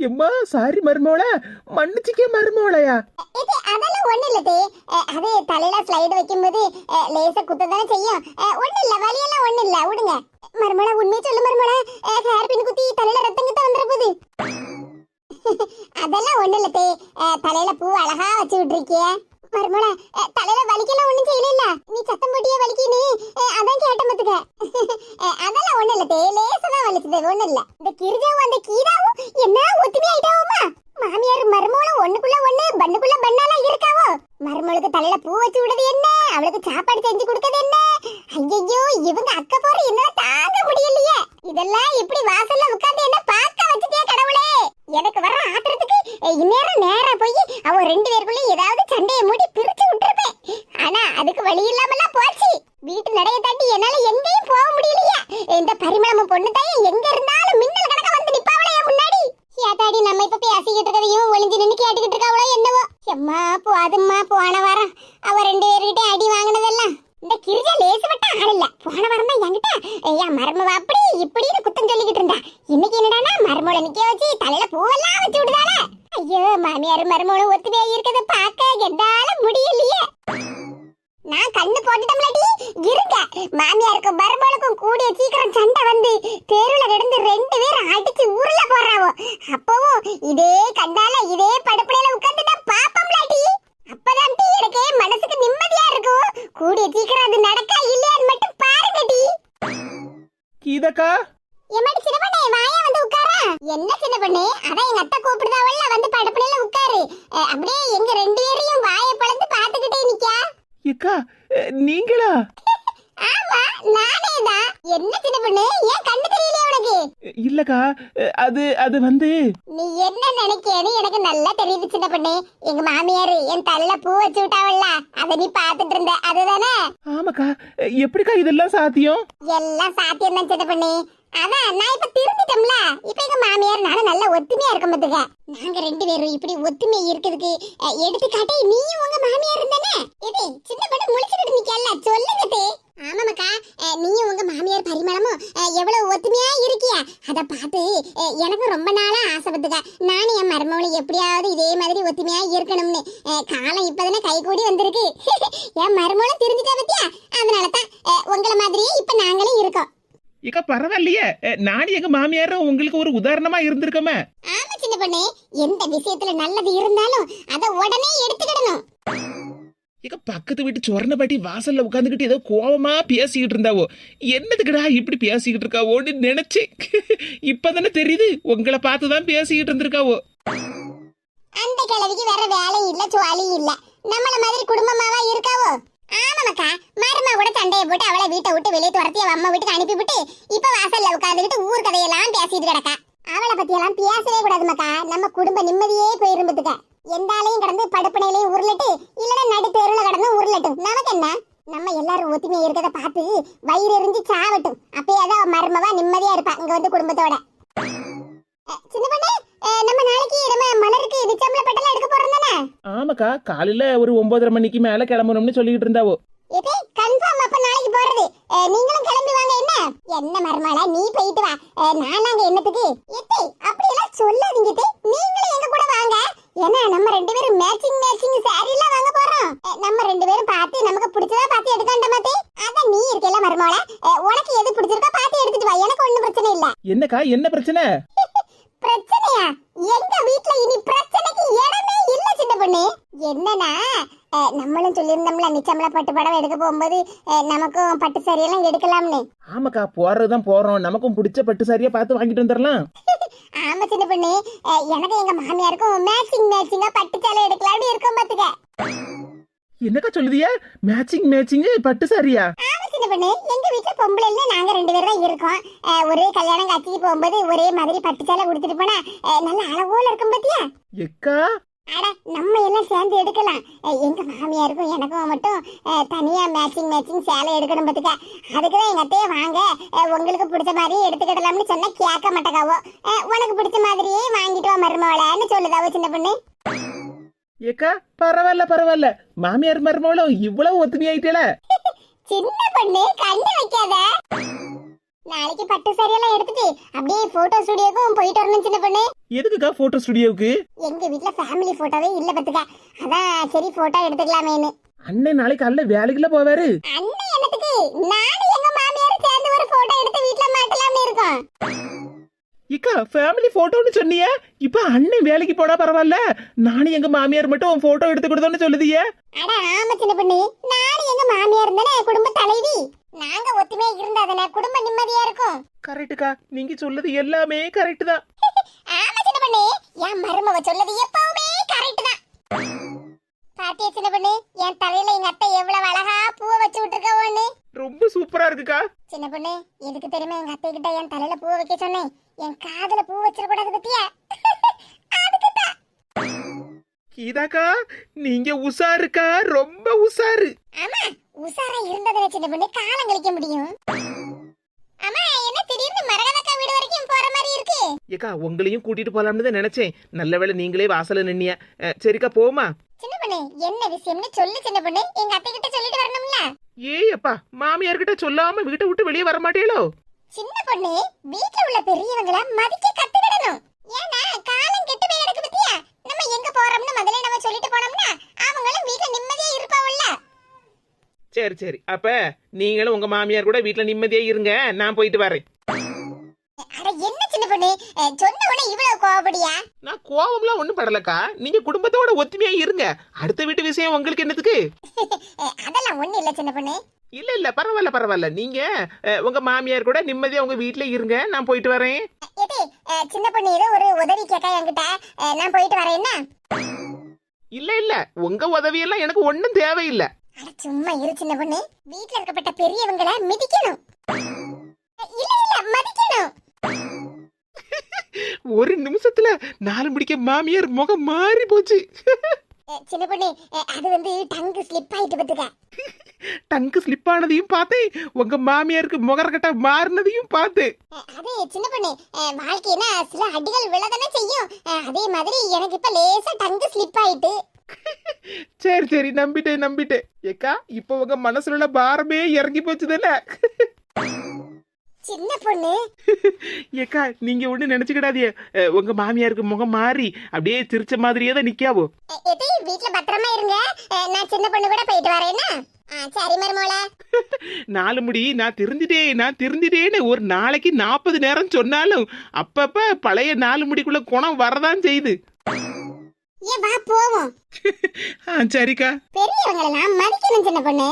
[SPEAKER 2] எம்மா சாரி மருமோள, மன்னிச்சுக்கே மருமோளையா?
[SPEAKER 1] அதெல்லாம் ஒண்ணு இல்லதே, அது தலையில ஸ்லைடு வைக்கும்போது லேசா குத்ததானே செய்யும். ஒண்ணு இல்ல, வலியெல்லாம் ஒண்ணு இல்ல, விடுங்க. மருமோள உண்மையை சொல்லு மருமோள, ஹேர் பின் குத்தி தலையில ரத்தம் கிட்ட வந்துற போகுது. அதெல்லாம் ஒண்ணு இல்லதே, தலையில பூ அழகா வச்சு விட்டுருக்கிய. மருமோள தலையில வலிக்கெல்லாம் ஒண்ணும் செய்யல, நீ சத்தம் போட்டியே வலிக்கின்னு அதான் கேட்ட மத்துக்க. அதெல்லாம் ஒண்ணு இல்லதே, லேசாதான் வலிச்சது, ஒண்ணு இல்ல. இந்த கிரிஜாவும் அந்த கீதாவும் என்ன ஒத்துமை ஆயிட்டாவோமா? மாமியார் மருமகளும் ஒண்ணுக்குள்ள ஒண்ணு பண்ணுக்குள்ள பண்ணாலா இருக்காவோ? மருமகளுக்கு தலையில பூ வச்சு விடுறது என்ன, அவளுக்கு சாப்பாடு செஞ்சு கொடுக்கறது என்ன? ஐயோ, இவங்க அக்க போற என்ன தாங்க முடியலையே. இதெல்லாம் இப்படி வாசல்ல உட்கார்ந்து என்ன பார்க்க வச்சுட்டே கடவுளே. எனக்கு வர ஆத்திரத்துக்கு இந்நேரம் நேரா போய் அவ 2 பேருக்குள்ளயும் ஏதாவது சண்டையை மூடி பிரிச்சு விட்டுருப்பேன். ஆனா அதுக்கு வழி இல்லாமலாம் போச்சு. வீட்டு நடைய தாண்டி என்னால எங்கேயும் போக முடியலையே. இந்த பரிமளமும் பொண்ணு தாயும் எங்க இருந்தாலும் மின்னல் கணக்கா வந்து நிப்பாவளே முன்னாடி. ஏதாடி நம்ம இப்ப பேசிக்கிட்டு இருக்கதையும் ஒளிஞ்சு நின்னு கேட்டுக்கிட்டு இருக்காவளோ என்னவோ. எம்மா போதும்மா, போன வாரம் அவ 2 பேர்கிட்ட அடி வாங்கினதெல்லாம் இந்த கிரிஜா லேசுப்பட்ட ஆள் இல்ல. போன வாரம் தான் என்கிட்ட என் மருமவ அப்படி இப்படின்னு குத்தம் சொல்லிக்கிட்டு இருந்தா. இன்னைக்கு என்னடானா மருமோளை நிக்க வச்சு தலையில பூவெல்லாம் வச்சு விடுதானே. ஐயோ, மாமியார் மருமோளும் ஒத்துமையா இருக்கிறத பார்க்க என்னால முடியலையே. நான் கண்ணு போட்டுட்டோம்லடி, இருங்க. மாமியாருக்கும் மருமகளுக்கும் கூடிய சீக்கிரம் சண்டை வந்து தெருவுல கிடந்து 2 பேரும் அடிச்சு உருள போறாவோ. அப்பவும் இதே கண்டால இதே படுப்புலையில உட்கார்ந்து நான் பாப்போம்லடி. அப்பதான் எனக்கு மனசுக்கு நிம்மதியா இருக்கும். கூடிய சீக்கிரம் அது நடக்க என்ன சின்ன பொண்ணு, அதான் எங்க அத்தை கூப்பிடுதாவல்ல, வந்து படுப்புல உட்காரு. அப்படியே எங்க ரெண்டு பேரையும் வாயை பழந்து பாத்துக்கிட்டே நிக்கா.
[SPEAKER 2] ஏக்கா நீங்களா?
[SPEAKER 1] ஆமா, நானே தான். என்ன சின்ன பொண்ணு, ஏன் கண்ணு தெரியலையா உனக்கு?
[SPEAKER 2] இல்லக்கா, அது வந்து
[SPEAKER 1] நீ என்ன நினைக்கேன்னு எனக்கு நல்லா தெரியுது சின்ன பொண்ணு. எங்க மாமியாரு என் தலையில பூ வச்சு விட்டாவல்ல, அத நீ பாத்துட்டு இருந்த, அதுதானே?
[SPEAKER 2] ஆமாக்கா. எப்படிக்கா இதெல்லாம் சாத்தியம்?
[SPEAKER 1] எல்லாம் சாத்தியம் தான் சின்ன பொண்ணு. அதான் நான் இப்ப திருந்திட்டோம்ல, இப்ப எங்க மாமியார் நானும் நல்ல ஒத்துமையா இருக்க மாட்டுங்க. நாங்க ரெண்டு பேரும் இப்படி ஒத்துமை இருக்கிறதுக்கு எடுத்துக்காட்டே நீயும் உங்க மாமியார் இருந்தானே. இது சின்ன பொண்ணு முழிச்சுக்கிட்டு நிக்கல, சொல்லுங்க. ஆமாமக்கா, நீயும் உங்க மாமியார் பரிமளமும் எவ்வளவு ஒத்துமையா இருக்கியா, அத பார்த்து எனக்கு ரொம்ப நாளா ஆசைப்பட்டுக்க. நானும் என் மருமகளும் எப்படியாவது இதே மாதிரி ஒத்துமையா இருக்கணும்னு. காலம் இப்பதானே கை கூடி வந்திருக்கு. என் மருமகளும் திருந்திட்டா பத்தியா, அதனாலதான் உங்களை மாதிரியே இப்ப நாங்களே இருக்கோம்.
[SPEAKER 2] ஏக்கா பரவாயில்லையே, நானும் எங்க மாமியாரும் உங்களுக்கு ஒரு உதாரணமா இருந்திருக்கோமே.
[SPEAKER 1] ஆமா சின்ன பொண்ணு, எந்த விஷயத்துல நல்லது இருந்தாலும் அத உடனே எடுத்துக்கிடணும்.
[SPEAKER 2] ஏக்கா பக்கத்து வீட்டு சொர்ண பாட்டி வாசல்ல உட்காந்துக்கிட்டு ஏதோ கோவமா பேசிக்கிட்டு இருந்தாவோ. என்னதுக்குடா இப்படி பேசிக்கிட்டு இருக்காவோன்னு நினைச்சேன். இப்பதானே தெரியுது உங்களை பார்த்துதான் பேசிக்கிட்டு இருந்திருக்காவோ.
[SPEAKER 1] அந்த கிழவிக்கு வேற வேலை இல்ல, ஜோலி இல்ல, நம்மள மாதிரி குடும்பமாவா இருக்காவோ. ஆமாக்கா, மருமா கூட சண்டையை போட்டு அவளை வீட்டை விட்டு வெளியே துரத்தி அவ அம்மா வீட்டுக்கு அனுப்பிவிட்டு இப்ப வாசல்ல உட்காந்துக்கிட்டு ஊர் கதையெல்லாம் பேசிட்டு கிடக்கா. அவளை பத்தி எல்லாம் பேசவே கூடாதுமாக்கா, நம்ம குடும்ப நிம்மதியே போயிருந்துக்க. எந்த ஆளையும் கடந்து படுப்பனையிலையும் உருளட்டு, இல்லன்னா நடு தெருவுல கடந்து உருளட்டும், நமக்கு என்ன? நம்ம எல்லாரும் ஒத்துமையா இருக்கத பார்த்து வயிறு எரிஞ்சு சாவட்டும், அப்பயாதான் மருமவா நிம்மதியா இருப்பா இங்க வந்து குடும்பத்தோட. சின்ன பொண்ணு, நம்ம நாளைக்கு நம்ம மலருக்கு நிச்சயம்ல பெட்டலாம் எடுக்க போறோம் தானே?
[SPEAKER 2] ஆமாக்கா, காலையில ஒரு 9:30 மணிக்கு மேல கிளம்பணும்னு சொல்லிக்கிட்டு இருந்தாவோ.
[SPEAKER 1] ஏதே கன்ஃபார்ம் அப்ப நாளைக்கு போறது. நீங்களும் கிளம்பி வாங்க. என்ன மருமகளா நீ போயிட்டு வா, நானாங்க என்னத்துக்கு? ஏதே அப்படி எல்லாம் சொல்லாதீங்க தே, நீங்களும் எங்க கூட வாங்க. ஏன்னா நம்ம ரெண்டு பேரும் மேட்சிங் சாரி எல்லாம் வாங்க போறோம். நம்ம ரெண்டு பேரும் பார்த்து நமக்கு பிடிச்சதா பார்த்து எடுக்காண்டமா தே. அத நீ இருக்கல மருமகளா, உனக்கு எது பிடிச்சிருக்கோ பார்த்து எடுத்துட்டு வா, எனக்கு ஒண்ணும் பிரச்சனை இல்ல.
[SPEAKER 2] என்னக்கா என்ன பிரச்சனை?
[SPEAKER 1] பிரச்சனையா? எங்க வீட்ல இனி பிரச்சனைக்கு இடமே இல்ல சின்ன பொண்ணு. என்னன்னா, நம்மளும் சொல்லியிருந்தோம்ல நிச்சயம்ல பட்டு படம் எடுக்க போகும்போது நமக்கும் பட்டு சாரியெல்லாம் எடுக்கலாம்னு.
[SPEAKER 2] ஆமாக்கா, போறதுதான் போறோம், நமக்கும் பிடிச்ச பட்டு சாரியா பார்த்து வாங்கிட்டு வந்துடலாம்.
[SPEAKER 1] ஆமா சின்ன பொண்ணு, எனக்கு எங்க மாமியாருக்கும் மேட்சிங்கா பட்டு சேலை எடுக்கலாம்னு இருக்கோம் பாத்துக்க.
[SPEAKER 2] என்னக்கா சொல்லுதியா? மேட்சிங் பட்டு சாரியா?
[SPEAKER 1] ஆமா சின்ன பொண்ணு, எங்க வீட்டுல பொம்பளைல நாங்க ரெண்டு பேரும் தான் இருக்கோம். ஒரே கல்யாணம் காட்சிக்கு போகும்போது ஒரே மாதிரி பட்டு சேலை கொடுத்துட்டு போனா நல்ல அளவோல இருக்கும் பாத்தியா?
[SPEAKER 2] எக்கா
[SPEAKER 1] அட நம்ம எல்லாம் சேர்ந்து எடுக்கலாம். எங்க மாமியாருக்கும் எனக்கும் மட்டும் தனியா மேட்சிங் சேலை எடுக்கணும் பாத்துக்க. அதுக்குதான் எங்க அத்தையே வாங்க உங்களுக்கு பிடிச்ச மாதிரி எடுத்துக்கிடலாம்னு சொன்னா கேட்க மாட்டேக்காவோ. உனக்கு பிடிச்ச மாதிரியே வாங்கிட்டு வா மருமவளன்னு சொல்லுதாவோ சின்ன பொண்ணு.
[SPEAKER 2] ஏக்கா பரவாயில்ல, மாமியார் மருமகளும் இவ்வளவு ஒத்துமையாயிட்டல.
[SPEAKER 1] சின்ன பொண்ணு கண்ணு வைக்காத. நாளைக்கு பட்டு சாரியெல்லாம் எடுத்துட்டு அப்படியே போட்டோ ஸ்டுடியோக்கும் போயிட்டு வரணும் சின்ன பொண்ணு.
[SPEAKER 2] எதுக்குக்கா போட்டோ ஸ்டுடியோவுக்கு?
[SPEAKER 1] எங்க வீட்ல ஃபேமிலி போட்டோவே இல்ல பாத்துக்க, அதான் சரி போட்டோ எடுத்துக்கலாமேன்னு.
[SPEAKER 2] அண்ணன் நாளைக்கு காலைல வேலைக்குள்ள போவாரு.
[SPEAKER 1] அண்ணன் என்னத்துக்கு? நானும் எங்க மாமியாரும் சேர்ந்து ஒரு போட்டோ எடுத்து வீட்ல மாட்டலாம்னு இருக்கோம்.
[SPEAKER 2] இக்கா ஃபேமிலி போட்டோன்னு சொன்னியே, இப்ப அண்ணன் வேலைக்கு போனா பரவாயில்ல, நானும் எங்க மாமியார் மட்டும் போட்டோ எடுத்து கொடுத்தோன்னு சொல்லுதியே.
[SPEAKER 1] அட ஆமா சின்ன பொண்ணு, நானும் எங்க மாமியார் தானே குடும்ப தலைவி, நாங்க ஒத்துமையா இருந்தாதானே குடும்ப நிம்மதியா இருக்கும்.
[SPEAKER 2] கரெக்டுக்கா, நீங்க சொல்லுது எல்லாமே கரெக்ட் தான்.
[SPEAKER 1] ஆமா சின்ன பொண்ணு, என் மருமவ சொல்லுது எப்பவுமே கரெக்ட் தான். பாத்தியா சின்ன பொண்ணு, என் தலையில எங்க அத்தை எவ்வளவு அழகா பூவை வச்சு விட்டுருக்கோன்னு.
[SPEAKER 2] ரொம்ப சூப்பரா இருக்குக்கா.
[SPEAKER 1] சின்ன பொண்ணு, எதுக்கு தெரியுமா எங்க அத்தை கிட்ட என் தலையில பூ வைக்க சொன்னேன்? என் காதுல பூ வச்சிட கூடாது பத்தியா? அதுக்குதான்.
[SPEAKER 2] கீதாக்கா நீங்க உசாருக்கா, ரொம்ப உசாரு.
[SPEAKER 1] ஆமா, உசாரா இருந்ததுல சின்ன பொண்ணு காலம் கழிக்க முடியும். ஆமா, என்ன திடீர்னு மரகதக்கா வீடு வரைக்கும் போற மாதிரி இருக்கு?
[SPEAKER 2] ஏக்கா உங்களையும் கூட்டிட்டு போலாம்னு தான் நினைச்சேன், நல்ல வேளை நீங்களே வாசல்ல நின்னியா. சரிக்கா போமா.
[SPEAKER 1] சின்ன பொண்ணு, என்ன விஷயம்னு சொல்லு சின்ன பொண்ணு, எங்க அத்தை கிட்ட சொல்லிட்டு வரணும்ல.
[SPEAKER 2] ஏய் அப்பா, மாமியார் கிட்ட சொல்லாம வீட்டை விட்டு வெளியே வர மாட்டேளோ?
[SPEAKER 1] சின்ன பொண்ணு, வீட்ல உள்ள பெரியவங்கள மதிக்க கத்துக்கிடணும். ஏன்னா காலம் கெட்டு போய் கிடக்கு பத்தியா? நம்ம எங்க போறோம்னு முதல்ல நம்ம சொல்லிட்டு போனோம்னா அவங்களும் வீட்ல நிம்மதியா இருப்பாவல்ல.
[SPEAKER 2] சரி, அப்ப நீங்களும் உங்க மாமியார் கூட வீட்டுல நிம்மதியா இருங்க, நான் போயிட்டு வரேன்.
[SPEAKER 1] அட என்ன சின்ன பொண்ணு, சொன்ன உடனே இவ்வளவு கோவப்படியா?
[SPEAKER 2] நான் கோவம்லாம் ஒண்ணும் படலக்கா, நீங்க குடும்பத்தோட ஒத்துமையா இருங்க, அடுத்த வீட்டு விஷயம் உங்களுக்கு என்னத்துக்கு?
[SPEAKER 1] அதெல்லாம் ஒண்ணு இல்ல சின்ன பொண்ணு.
[SPEAKER 2] இல்ல இல்ல பரவாயில்ல பரவாயில்ல, நீங்க உங்க மாமியார் கூட நிம்மதியா உங்க வீட்டுல இருங்க, நான் போயிட்டு வரேன்.
[SPEAKER 1] ஏடி சின்ன பொண்ணு ஏதோ ஒரு உதவி கேட்க என்கிட்ட, நான் போயிட்டு வரேன் என்ன?
[SPEAKER 2] இல்ல இல்ல, உங்க உதவியெல்லாம் எனக்கு ஒண்ணும் தேவையில்லை.
[SPEAKER 1] அட சும்மா இரு சின்ன பொண்ணு, வீட்ல இருக்கப்பட்ட பெரியவங்களை மிதிக்கணும், இல்ல இல்ல மதிக்கணும்.
[SPEAKER 2] ஒரு நிமிஷத்துல 4 முடிக்க மாமியார் முகம் மாறி போச்சு.
[SPEAKER 1] சின்ன பொண்ணு அது வந்து டங்கு ஸ்லிப் ஆயிட்டு பத்துக்க.
[SPEAKER 2] டங்கு ஸ்லிப் ஆனதையும் பார்த்தேன், உங்க மாமியாருக்கு முகரக்கட்டா மாறினதையும் பார்த்தேன்.
[SPEAKER 1] அது சின்ன பொண்ணு வாழ்க்கைனா சில அடிகள் விழதானே செய்யும், அதே மாதிரி எனக்கு இப்ப லேசா டங்கு ஸ்லிப் ஆயிட்டு.
[SPEAKER 2] சரி சரி, நம்பிட்டேன் நம்பிட்டேன். ஏக்கா இப்ப உங்க மனசுல உள்ள பாரமே இறங்கி போச்சுதானே?
[SPEAKER 1] சின்ன பொண்ணு
[SPEAKER 2] ஏக்கா நீங்க ஒண்ணு நினைச்சுக்கிடாதீங்க, உங்க மாமியாருக்கு முகம் மாறி அப்படியே சிரிச்ச மாதிரியே தான் நிக்காவோ.
[SPEAKER 1] எதி வீட்ல பத்திரமா இருங்க, நான் சின்ன பொண்ணு கூட போயிட்டு வரேன்னா. சரி மருமோளே.
[SPEAKER 2] 4 முடி நான் திருந்திட்டேன்னு ஒரு நாளைக்கு 40 நேரம் சொன்னாலும் அப்பப்ப பழைய 4 முடிக்குள்ள குணம் வரதான் செய்யுது.
[SPEAKER 1] ஏ வா போவோம்.
[SPEAKER 2] சரிக்கா.
[SPEAKER 1] பெரியவங்களெல்லாம் மதிக்கணும் சின்ன பொண்ணு.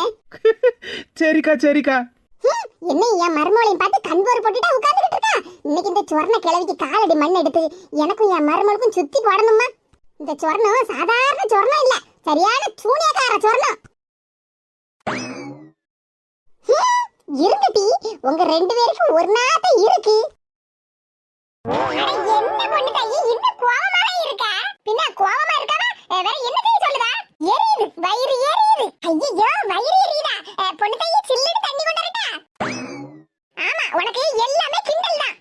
[SPEAKER 2] சரிக்கா சரிக்கா.
[SPEAKER 1] என்ன என் மருமகளையும் பார்த்து கண்போர் போட்டுட்டா உட்கார்ந்துகிட்டு இருக்கா? இன்னைக்கு இந்த சொர்ண கிழவிக்கு காலடி மண் எடுத்து எனக்கும் என் மருமகளுக்கும் சுத்தி போடணுமா? இந்த சொர்ணம் சாதாரண சொர்ணம் இல்ல, சரியான சூனியக்கார சொர்ணம். இருங்கடி, உங்க 2 பேருக்கும் ஒரு நாத்த இருக்கு. என்ன பொண்ணு தாயி இன்னும் கோவமாவே இருக்கா? பின்ன கோவமா இருக்காம வேற என்ன செய்ய சொல்லுதா? எரியுது, வயிறு எரியுது. ஐயோ வயிறு எரியுதா? பொண்ணு தாயி சில்லுன்னு தண்ணி கொண்டு வரட்டா? ஆமா உனக்கு எல்லாமே கிண்டல் தான்.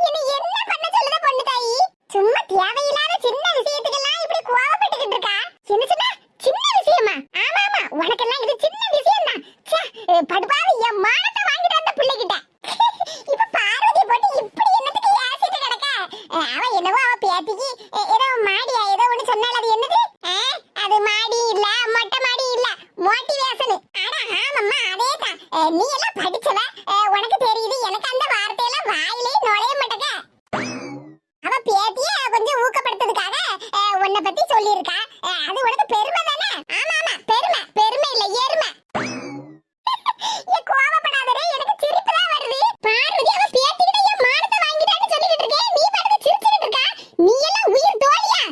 [SPEAKER 1] இனி என்ன பண்ண சொல்லுத பொண்ணு தாயி? சும்மா தேவையில்லாத சின்ன விஷயத்துக்கெல்லாம் இப்படி கோவப்பட்டுக்கிட்டு இருக்கா? சின்ன விஷயமா? ஆமா ஆமா உனக்கெல்லாம் இது சின்ன விஷயம் தான். படுபாவி என் மானத்தை வாங்கிட்டு வந்த பிள்ளைகிட்ட இப்ப பார்வதி போட்டு இப்படி என்னத்துக்கு ஏசிட்டு கிடக்க? அவ என்னவோ அவ பேத்திக்கு ஏதோ மாடியா ஏதோ ஒண்ணு சொன்னால, அது என்னது? அது மாடி இல்ல மொட்டை மாடி இல்ல மோட்டிவேஷன். அட ஆமாம்மா அதேதான். நீ எல்லாம் படிச்சவ, உனக்கு தெரியுது, எனக்கு அந்த வார்த்தையெல்லாம் வாயிலே நுழைய மாட்டேங்க. அவ பேத்திய கொஞ்சம் ஊக்கப்படுத்துறதுக்காக உன்னை பத்தி சொல்லியிருக்கா, அது உனக்கு பெருமை தானே? ஆமா ஆமா பெருமை, பெருமை இல்ல எருமை. கோவப்படாதே, எனக்கு சிரிப்பு தான் வருது. பார்வதி அவ பேத்திக்கிட்ட என் மானத்தை வாங்கிட்டான்னு சொல்லிட்டு இருக்கே, நீ பாட்டுக்கு சிரிச்சிட்டு இருக்கா? நீ எல்லாம் உயிர் தோழியா?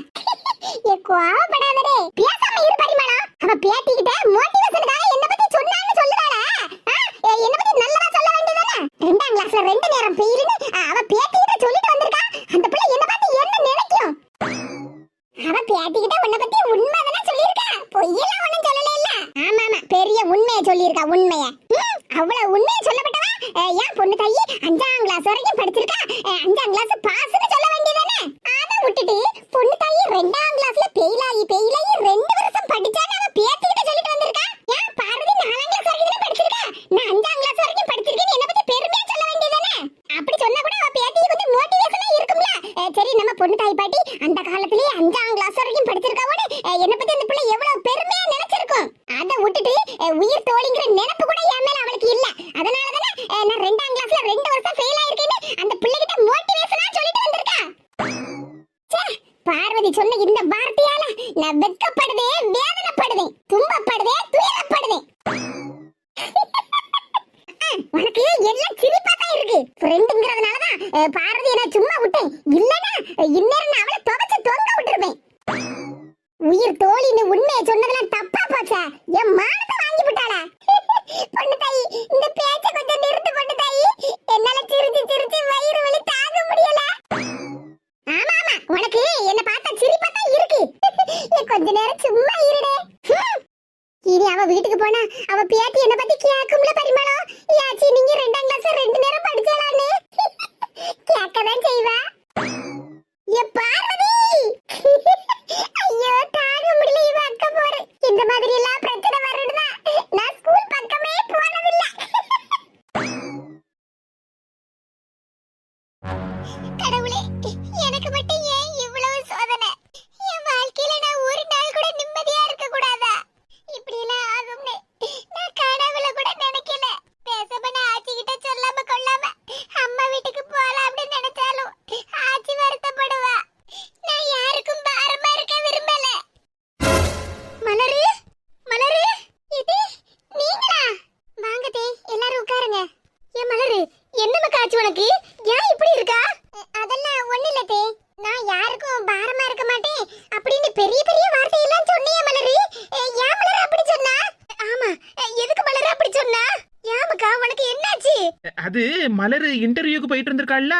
[SPEAKER 1] கோவப்படாதே, பேசாம இரு பரிமாணம். அவ பேத்திக்கிட்ட மோட்டிவேஷனுக்காக என்ன பத்தி சொன்னான்னு சொல்லுதாளா? என்ன பத்தி நல்லதா சொல்ல வேண்டியதானே? 2ஆம் கிளாஸ்ல 2 நேரம் பெயிலுன்னு அவ பேத்திக்கிட்ட சொல்லிட்டு வந்திருக்கா. அந்த பிள்ளை என்ன பார்த்து என்ன நினைக்கும்? அவ பேத்திக்கிட்ட உன்னை பத்தி உண்மைதானே சொல்லியிருக்கா, பொய்யெல்லாம் ஒண்ணும் சொல்லல இல்ல? ஆமா ஆமா பெரிய உண்மையை சொல்லியிருக்கா, உண்மையை. அவ்வளவு உண்மையை சொல்லப்பட்டவ ஏன் பொண்ணு தாயி 5ஆம் கிளாஸ் வரைக்கும் படிச்சிருக்கா, 5ஆம் கிளாஸ் பாஸ்னு சொல்ல வேண்டியதானே? அத விட்டுட்டு பொண்ணு தாயி 2ஆம் கிளாஸ்ல பெயிலாயி 2 வருஷம் படிச்சான்னு அவ பேத்திக்கிட்ட சொல்லிட்டு வந்திருக்கா. ஏன் பார்வதி 4ஆம் கிளாஸ் வரைக்கும் படிச்சிருக்கா, நான் 5ஆம் கிளாஸ் வரைக்கும் படிச்சிருக்கேன்னு என்ன பத்தி பெருமையா சொல்ல வேண்டியதானே? அப்படி சொன்னா கூட அவ பேத்திக்கு கொஞ்சம் மோட்டிவேஷனா இருக்கும்ல. சரி நம்ம பொண்ணு தாய் பாட்டி அந்த காலத்திலேயே 5ஆம் கிளாஸ் வரைக்கும் படிச்சிருக்காவோட என்ன பத்தி அந்த பிள்ளை எவ்வளவு பெருமையா நினைச்சிருக்கும். அதை விட்டுட்டு உயிர் தோழிங்கிற நினைப்பு கூட என் மேல அவளுக்கு இல்ல. அதனாலதானே நான் 2ஆம் கிளாஸ்ல 2 வருஷம் ஃபெயில் ஆயிருக்கேன்னு அந்த பிள்ளைகிட்ட மோட்டிவேஷனா சொல்லிட்டு வந்திருக்கா. பார்வதி சொன்ன இந்த வார்த்தையால நான் வெட்கப்படுவேன், வேதனைப்படுவேன், துன்பப்படுவேன், துயரப்படுவேன். உனக்கு எல்லாம் சிரிப்பா தான் இருக்கு. ஃப்ரெண்டுங்கிறதுனாலதான் பார்வதி நான் சும்மா விட்டேன், இல்லனா இன்னேரம் நான் அவளை துவைச்சு தொங்க விட்டுருப்பேன். உயிர் தோழின்னு உண்மையை சொன்னதெல்லாம் தப்பா போச்சா? என் மானத்தை வாங்கி விட்டாளா? பொண்ணு தாயி இந்த பேச்ச கொஞ்சம் நிறுத்து பொண்ணு தாயி, என்னால சிரிச்சு சிரிச்சு வயிறு வலி தாங்க முடியல. ஆமா ஆமா உனக்கு என்ன பார்த்தா சிரிப்பா தான் இருக்கு. கொஞ்ச நேரம் சும்மா இருடே. இனி அவ வீட்டுக்கு போனா அவ பேத்தி என்ன பத்தி கேக்கும்ல பரிமாணம். யாச்சி நீங்க 2ஆம் கிளாஸ் 2 நேரம் படிச்சலான்னு கேட்கதான் செய்வா. ஏ பார்வதி, ஐயோ தாங்க முடியல, இவ அக்க போற. இந்த மாதிரி எல்லாம் பிரச்சனை வருதுன்னா நான் ஸ்கூல் பக்கமே போனதில்ல. கடவுளே, எனக்கு மட்டும் ஏன் இவ்வளவு சோதனை? என் வாழ்க்கையில நான் ஒரு நாள் கூட நிம்மதியா இருக்க கூடாதா? இப்படி எல்லாம் ஆகும்னு நான் கனவுல கூட நினைக்கல. நான் யாருக்கும் பாரமா இருக்க மாட்டேன் அப்படின்னு பெரிய பெரிய வார்த்தையெல்லாம் சொன்னியே மலரு. ஏன் மலரு அப்படி சொன்னா? ஆமா, எதுக்கு மலரு அப்படி சொன்னா? ஏமக்கா உனக்கு என்னாச்சு?
[SPEAKER 2] அது மலர் இன்டர்வியூக்கு போயிட்டு இருந்திருக்காள்ல,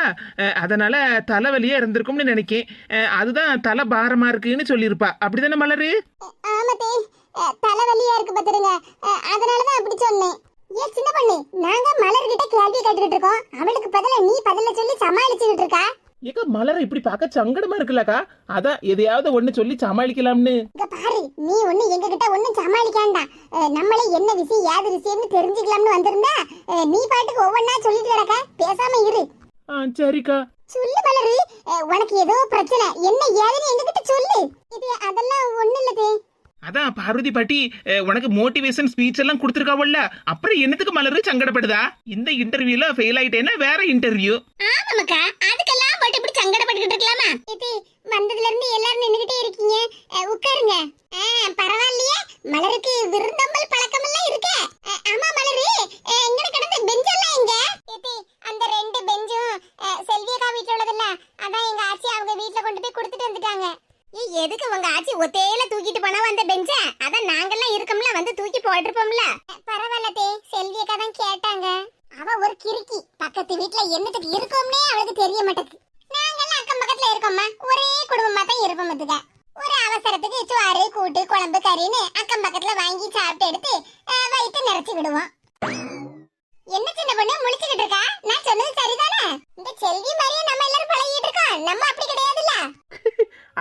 [SPEAKER 2] அதனால தலைவலியா இருந்திருக்கும்னு நினைக்கேன். அதுதான் தலை பாரமா இருக்குன்னு சொல்லியிருப்பா. அப்படிதானே மலரு?
[SPEAKER 1] ஆமாத்தே, தலைவலியா இருக்கு பாத்துருங்க, அதனாலதான் அப்படி சொன்னேன். ஏன் சின்ன பொண்ணு, நாங்க மலர்கிட்ட கேள்வி கேட்டுக்கிட்டு இருக்கோம், அவளுக்கு பதிலா நீ பதில சொல்லி சமாளிச்சுக்கிட்டு இருக்கா.
[SPEAKER 2] ஏக்கா மலர் இப்படி பார்க்க சங்கடமா இருக்குல்லக்கா, அதான் எதையாவது ஒண்ணு சொல்லி சமாளிக்கலாம்னு.
[SPEAKER 1] இங்க பாரு, நீ ஒண்ணு எங்க கிட்ட ஒண்ணும் சமாளிக்காண்டா. நம்மளே என்ன விஷயம் ஏது விஷயம்னு தெரிஞ்சுக்கலாம்னு வந்திருந்தா நீ பாட்டுக்கு ஒவ்வொன்னா சொல்லிட்டு கிடக்க. பேசாம இரு.
[SPEAKER 2] சரிக்கா.
[SPEAKER 1] சொல்லு மலரு, உனக்கு ஏதோ பிரச்சனை, என்ன ஏதுன்னு எங்ககிட்ட சொல்லு. இது அதெல்லாம் ஒண்ணு இல்லதே.
[SPEAKER 2] அதான் பார்வதி பாட்டி உனக்கு மோட்டிவேஷன் ஸ்பீச் எல்லாம் கொடுத்துருக்காவல்ல, அப்புறம் என்னத்துக்கு மலரு சங்கடப்படுதா? இந்த இன்டர்வியூல ஃபெயில் ஆயிட்டேன்னா வேற இன்டர்வியூ.
[SPEAKER 1] ஆமாக்கா, அதுக்கெல்லாம் போட்டு இப்படி சங்கடப்பட்டுக்கிட்டு இருக்கலாமா? இது வந்ததுல இருந்து எல்லாரும் நின்னுகிட்டே இருக்கீங்க, உட்காருங்க. பரவாயில்லையே, மலருக்கு விருந்தம்பல் பழக்கம் எல்லாம் இருக்கே. ஆமா மலரு, இங்க கிடந்த பெஞ்ச் எல்லாம் எங்க? அந்த 2 பெஞ்சும் செல்வியக்கா வீட்டுல உள்ளதில்ல, அதான் எங்க ஆச்சி அவங்க வீட்டுல கொண்டு போய் கொடுத்துட்டு வந்துட்டாங்க. எதுக்கு உங்க ஆச்சி ஒத்தையில தூக்கிட்டு போனா வந்த பெஞ்ச? அதான் நாங்கெல்லாம் இருக்கோம்ல, வந்து தூக்கி போட்டிருப்போம்ல. பரவாயில்லதே, செல்வியக்கா தான் கேட்டாங்க. அவ ஒரு கிறுக்கி, பக்கத்து வீட்டுல என்னத்துக்கு இருக்கோம்னே அவளுக்கு தெரிய மாட்டேங்குது. நாங்கெல்லாம் அக்கம் பக்கத்துல இருக்கோம்மா, ஒரே குடும்பமா தான் இருப்போம். அதுக்கு ஒரு அவசரத்துக்கு சோறு கூட்டு குழம்பு கறின்னு அக்கம் பக்கத்துல வாங்கி சாப்பிட்டு எடுத்து வயிற்று நிறைச்சு விடுவோம். என்ன சின்ன பொண்ணு முழிச்சுக்கிட்டு இருக்கா? நான் சொன்னது சரிதானே? இந்த செல்வி மாதிரியே நம்ம எல்லாரும் பழகிட்டு இருக்கோம், நம்ம அப்படி கிடையாதுல்ல.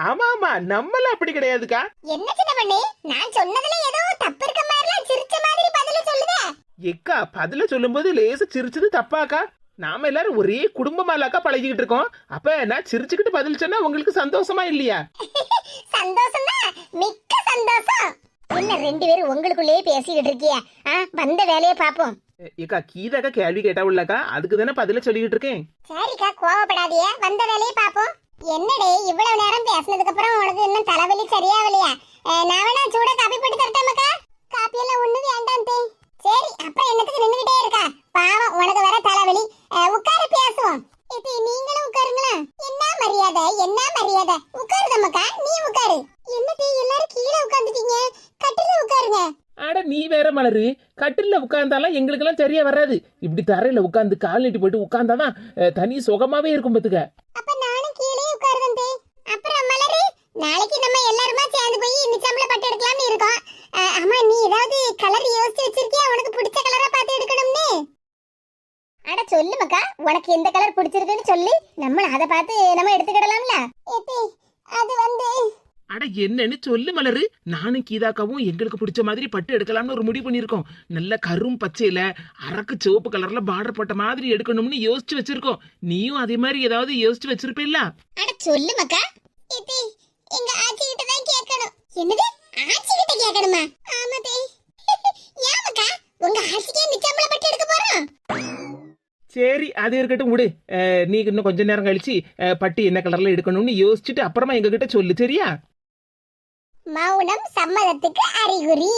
[SPEAKER 2] ஆமா ஆமா, நம்மள அப்படி கிடையாதுக்கா.
[SPEAKER 1] என்ன சின்ன பொண்ணு, நான் சொன்னதுல ஏதோ தப்பு இருக்க மாதிரிலாம் சிரிச்ச மாதிரி பதில சொல்லுதே.
[SPEAKER 2] எக்கா பதில சொல்லும்போது லேசு சிரிச்சது தப்பாக்கா? நாம எல்லாரும் ஒரே குடும்பமாலாக்கா பழகிட்டு இருக்கோம். அப்ப நான் சிரிச்சுக்கிட்டு பதில் சொன்னா உங்களுக்கு சந்தோஷமா இல்லையா?
[SPEAKER 1] சந்தோஷம் தான், மிக்க சந்தோஷம். என்ன 2 பேரும் உங்களுக்குள்ளேயே பேசிக்கிட்டு இருக்கிய? வந்த வேலையை பாப்போம்.
[SPEAKER 2] ஏக்கா கீதாக்கா கேள்வி கேட்டாவுல்லக்கா, அதுக்கு தானே பதில சொல்லிக்கிட்டு இருக்கேன்.
[SPEAKER 1] சரிக்கா, கோவப்படாதீங்க, வந்த வேலையை பாப்போம். என்னடே இவ்வளவு நேரம் பேசினதுக்கு அப்புறம் உனக்கு இன்னும் தலைவலி சரியாவலையா? நான் வேணா சூட காப்பி போட்டு தரட்டாமக்கா? காப்பி எல்லாம் ஒண்ணு வேண்டாம் தே. சரி, அப்புறம் என்னத்துக்கு நின்னுகிட்டே இருக்கா? பாவம், உனக்கு வர தலைவலி. உட்கார பேசுவோம். இது நீங்களும் உட்காருங்களா? என்ன மரியாதை, என்ன மரியாதை? உட்காருதம்மக்கா, நீ உட்காரு. என்னதே எல்லாரும் கீழே உட்கார்ந்துட்டீங்க, கட்டில உட்காருங்க.
[SPEAKER 2] அட நீ வேற மலரு, கட்டில்ல உட்கார்ந்தாலும் எங்களுக்கு எல்லாம் சரியா வராது. இப்படி தரையில உட்கார்ந்து கால் நீட்டி போயிட்டு உட்கார்ந்தாதான் தனி சுகமாவே இருக்கும் பத்துக்க.
[SPEAKER 1] அப்ப நானும் கீழே உட்காருதே. அப்புறம் மலரு, நாளைக்கு நம்ம எல்லாருமா சேர்ந்து போய் நிச்சயம்ல பட்டு எடுக்கலாம்னு இருக்கோம். அம்மா, நீ ஏதாவது கலர் யோசிச்சு வச்சிருக்கியா? உனக்கு பிடிச்ச கலரா பார்த்து எடுக்கணும்னு. அட சொல்லு மக்கா, உனக்கு எந்த கலர் பிடிச்சிருக்குன்னு சொல்லி நம்ம அதை பார்த்து நம்ம எடுத்துக்கிடலாம்ல. அது வந்து
[SPEAKER 2] அட என்னன்னு சொல்லு மலரு. நானும் கீதாக்காவும் எங்களுக்கு பிடிச்ச மாதிரி பட்டு எடுக்கலாம்னு ஒரு முடிவு பண்ணிருக்கோம். நல்ல கரும் பச்சையில அரக்கு சிவப்பு கலர்ல பார்டர் போட்ட மாதிரி எடுக்கணும்னு யோசிச்சு வச்சிருக்கோம். நீயும் அதே மாதிரி ஏதாவது யோசிச்சு வச்சிருப்பில்ல?
[SPEAKER 1] அட சொல்லு மக்கா. எங்க ஆச்சி கிட்ட தான் கேட்கணும். என்னது, ஆச்சி கிட்ட கேட்கணுமா? ஆமாதே. ஏன் மக்கா, உங்க ஆச்சிக்கே நிச்சயம்ல பட்டு எடுக்க போறோம்.
[SPEAKER 2] சரி, அது இருக்கட்டும் விடு. நீ இன்னும் கொஞ்ச நேரம் கழிச்சு பட்டு என்ன கலர்ல எடுக்கணும்னு யோசிச்சுட்டு அப்புறமா எங்க கிட்ட சொல்லு, சரியா?
[SPEAKER 1] மௌனம் சம்மதத்துக்கு அறிகுறி.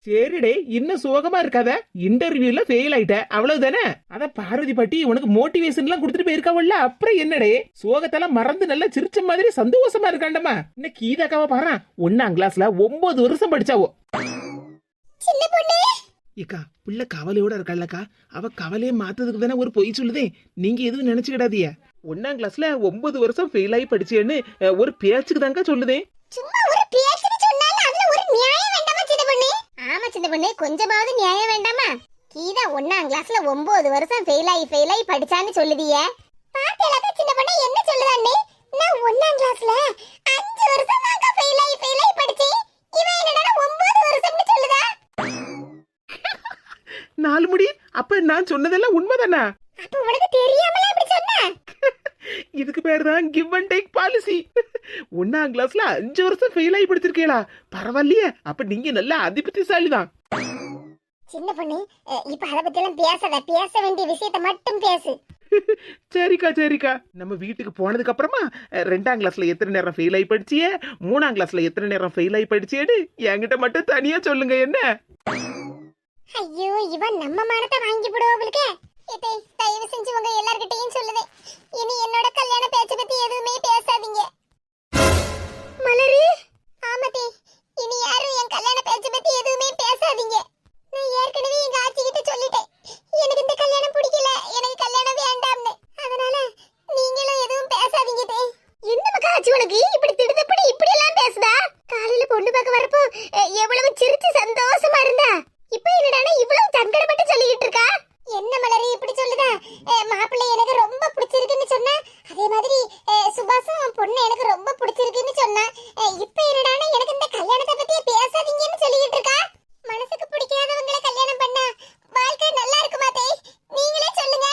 [SPEAKER 2] சரிடே, இன்னும் சோகமா இருக்காத. இன்டர்வியூல ஃபெயில் ஆயிட்ட, அவ்வளவுதானே? அத பார்வதி பாட்டி உனக்கு மோட்டிவேஷன் எல்லாம் கொடுத்துட்டு போயிருக்காவல்ல, அப்புறம் என்னடே சோகத்தெல்லாம் மறந்து நல்லா சிரிச்ச மாதிரி சந்தோஷமா இருக்காண்டமா. இன்னும் கீதாக்காவ பாரு, 1ஆம் கிளாஸ்ல 9 வருஷம் படிச்சாவோ.
[SPEAKER 1] சின்ன பொண்ணு
[SPEAKER 2] ஏக்கா பிள்ளை கவலையோட இருக்காளக்கா, அவ கவலையை மாத்ததுக்கு தானே ஒரு பொய் சொல்லுதே. நீங்க எதுவும் நினைச்சுக்கிடாதீங்க. 1ஆம் கிளாஸ்ல 9 வருஷம் ஃபெயில் ஆகி படிச்சேன்னு ஒரு பேச்சுக்கு தாங்க சொல்லுதே.
[SPEAKER 1] சும்மா ஒரு பேச்சுக்கு சொன்னாலும் அதுல ஒரு நியாயம் வேண்டாமா சின்ன பொண்ணு? ஆமா சின்ன பொண்ணு, கொஞ்சமாவது நியாயம் வேண்டாமா? கீதா 1ஆம் கிளாஸ்ல 9 வருஷம் ஃபெயில் ஆகி படிச்சான்னு சொல்லுதியே. பாத்தேலக்கா சின்ன பொண்ணு என்ன சொல்லுதானே? நான் 1ஆம் கிளாஸ்ல 5 வருஷம் தாங்க ஃபெயில் ஆகி படிச்சேன். இவன் என்னடா 9 வருஷம்னு சொல்லுதா?
[SPEAKER 2] 4 முடி, அப்ப நான் சொன்னதெல்லாம் உண்மைதானா?
[SPEAKER 1] அப்ப உனக்கு தெரியாமலே இப்படி சொன்னா?
[SPEAKER 2] இதுக்கு பேர் தான் கிவ் அண்ட் டேக் பாலிசி. 1ஆம் கிளாஸ்ல 5 வருஷம் ஃபெயில் ஆகி படிச்சிருக்கீங்களா? பரவாயில்லையே, அப்ப நீங்க நல்ல அதிபத்திசாலி தான்.
[SPEAKER 1] சின்ன பொண்ணு, இப்ப அத பத்தி எல்லாம் பேசாத, பேச வேண்டிய விஷயத்தை மட்டும் பேசு.
[SPEAKER 2] சரிக்கா சரிக்கா. நம்ம வீட்டுக்கு போனதுக்கு அப்புறமா 2ஆம் கிளாஸ்ல எத்தனை நேரம் ஃபெயில் ஆகி படிச்சியே, 3ஆம் கிளாஸ்ல எத்தனை நேரம் ஃபெயில் ஆகி படிச்சேன்னு என்கிட்ட மட்டும் தனியா சொல்லுங்க என்ன.
[SPEAKER 1] ஐயோ, இவன் நம்ம மானத்தை வாங்கி போடுவாளுக்கு. தயவு செஞ்சு உங்க எல்லார்கிட்டையும் சொல்லுதே, இனி என்னோட கல்யாண பேச்சை பத்தி எதுவுமே ஆச்சு உனக்கு? இப்படி திடுதப்படி இப்படி எல்லாம் பேசுதா? காலையில பொண்ணு பார்க்க வரப்போ எவ்வளவு சிரிச்சு சந்தோஷமா இருந்தா, இப்ப என்னடானா இவ்வளவு சங்கடப்பட்டு சொல்லிட்டு இருக்கா? என்ன மலரி இப்படி சொல்லுதா? மாப்பிள்ளை எனக்கு ரொம்ப பிடிச்சிருக்குன்னு சொன்னா, அதே மாதிரி சுபாசும் பொண்ணு எனக்கு ரொம்ப பிடிச்சிருக்குன்னு சொன்னா, இப்ப என்னடானா எனக்கு இந்த கல்யாணத்தை பத்தி பேசாதீங்கன்னு சொல்லிட்டு இருக்கா? மனசுக்கு பிடிக்காதவங்களை கல்யாணம் பண்ணா வாழ்க்கை நல்லா இருக்குமா தே? நீங்களே சொல்லுங்க.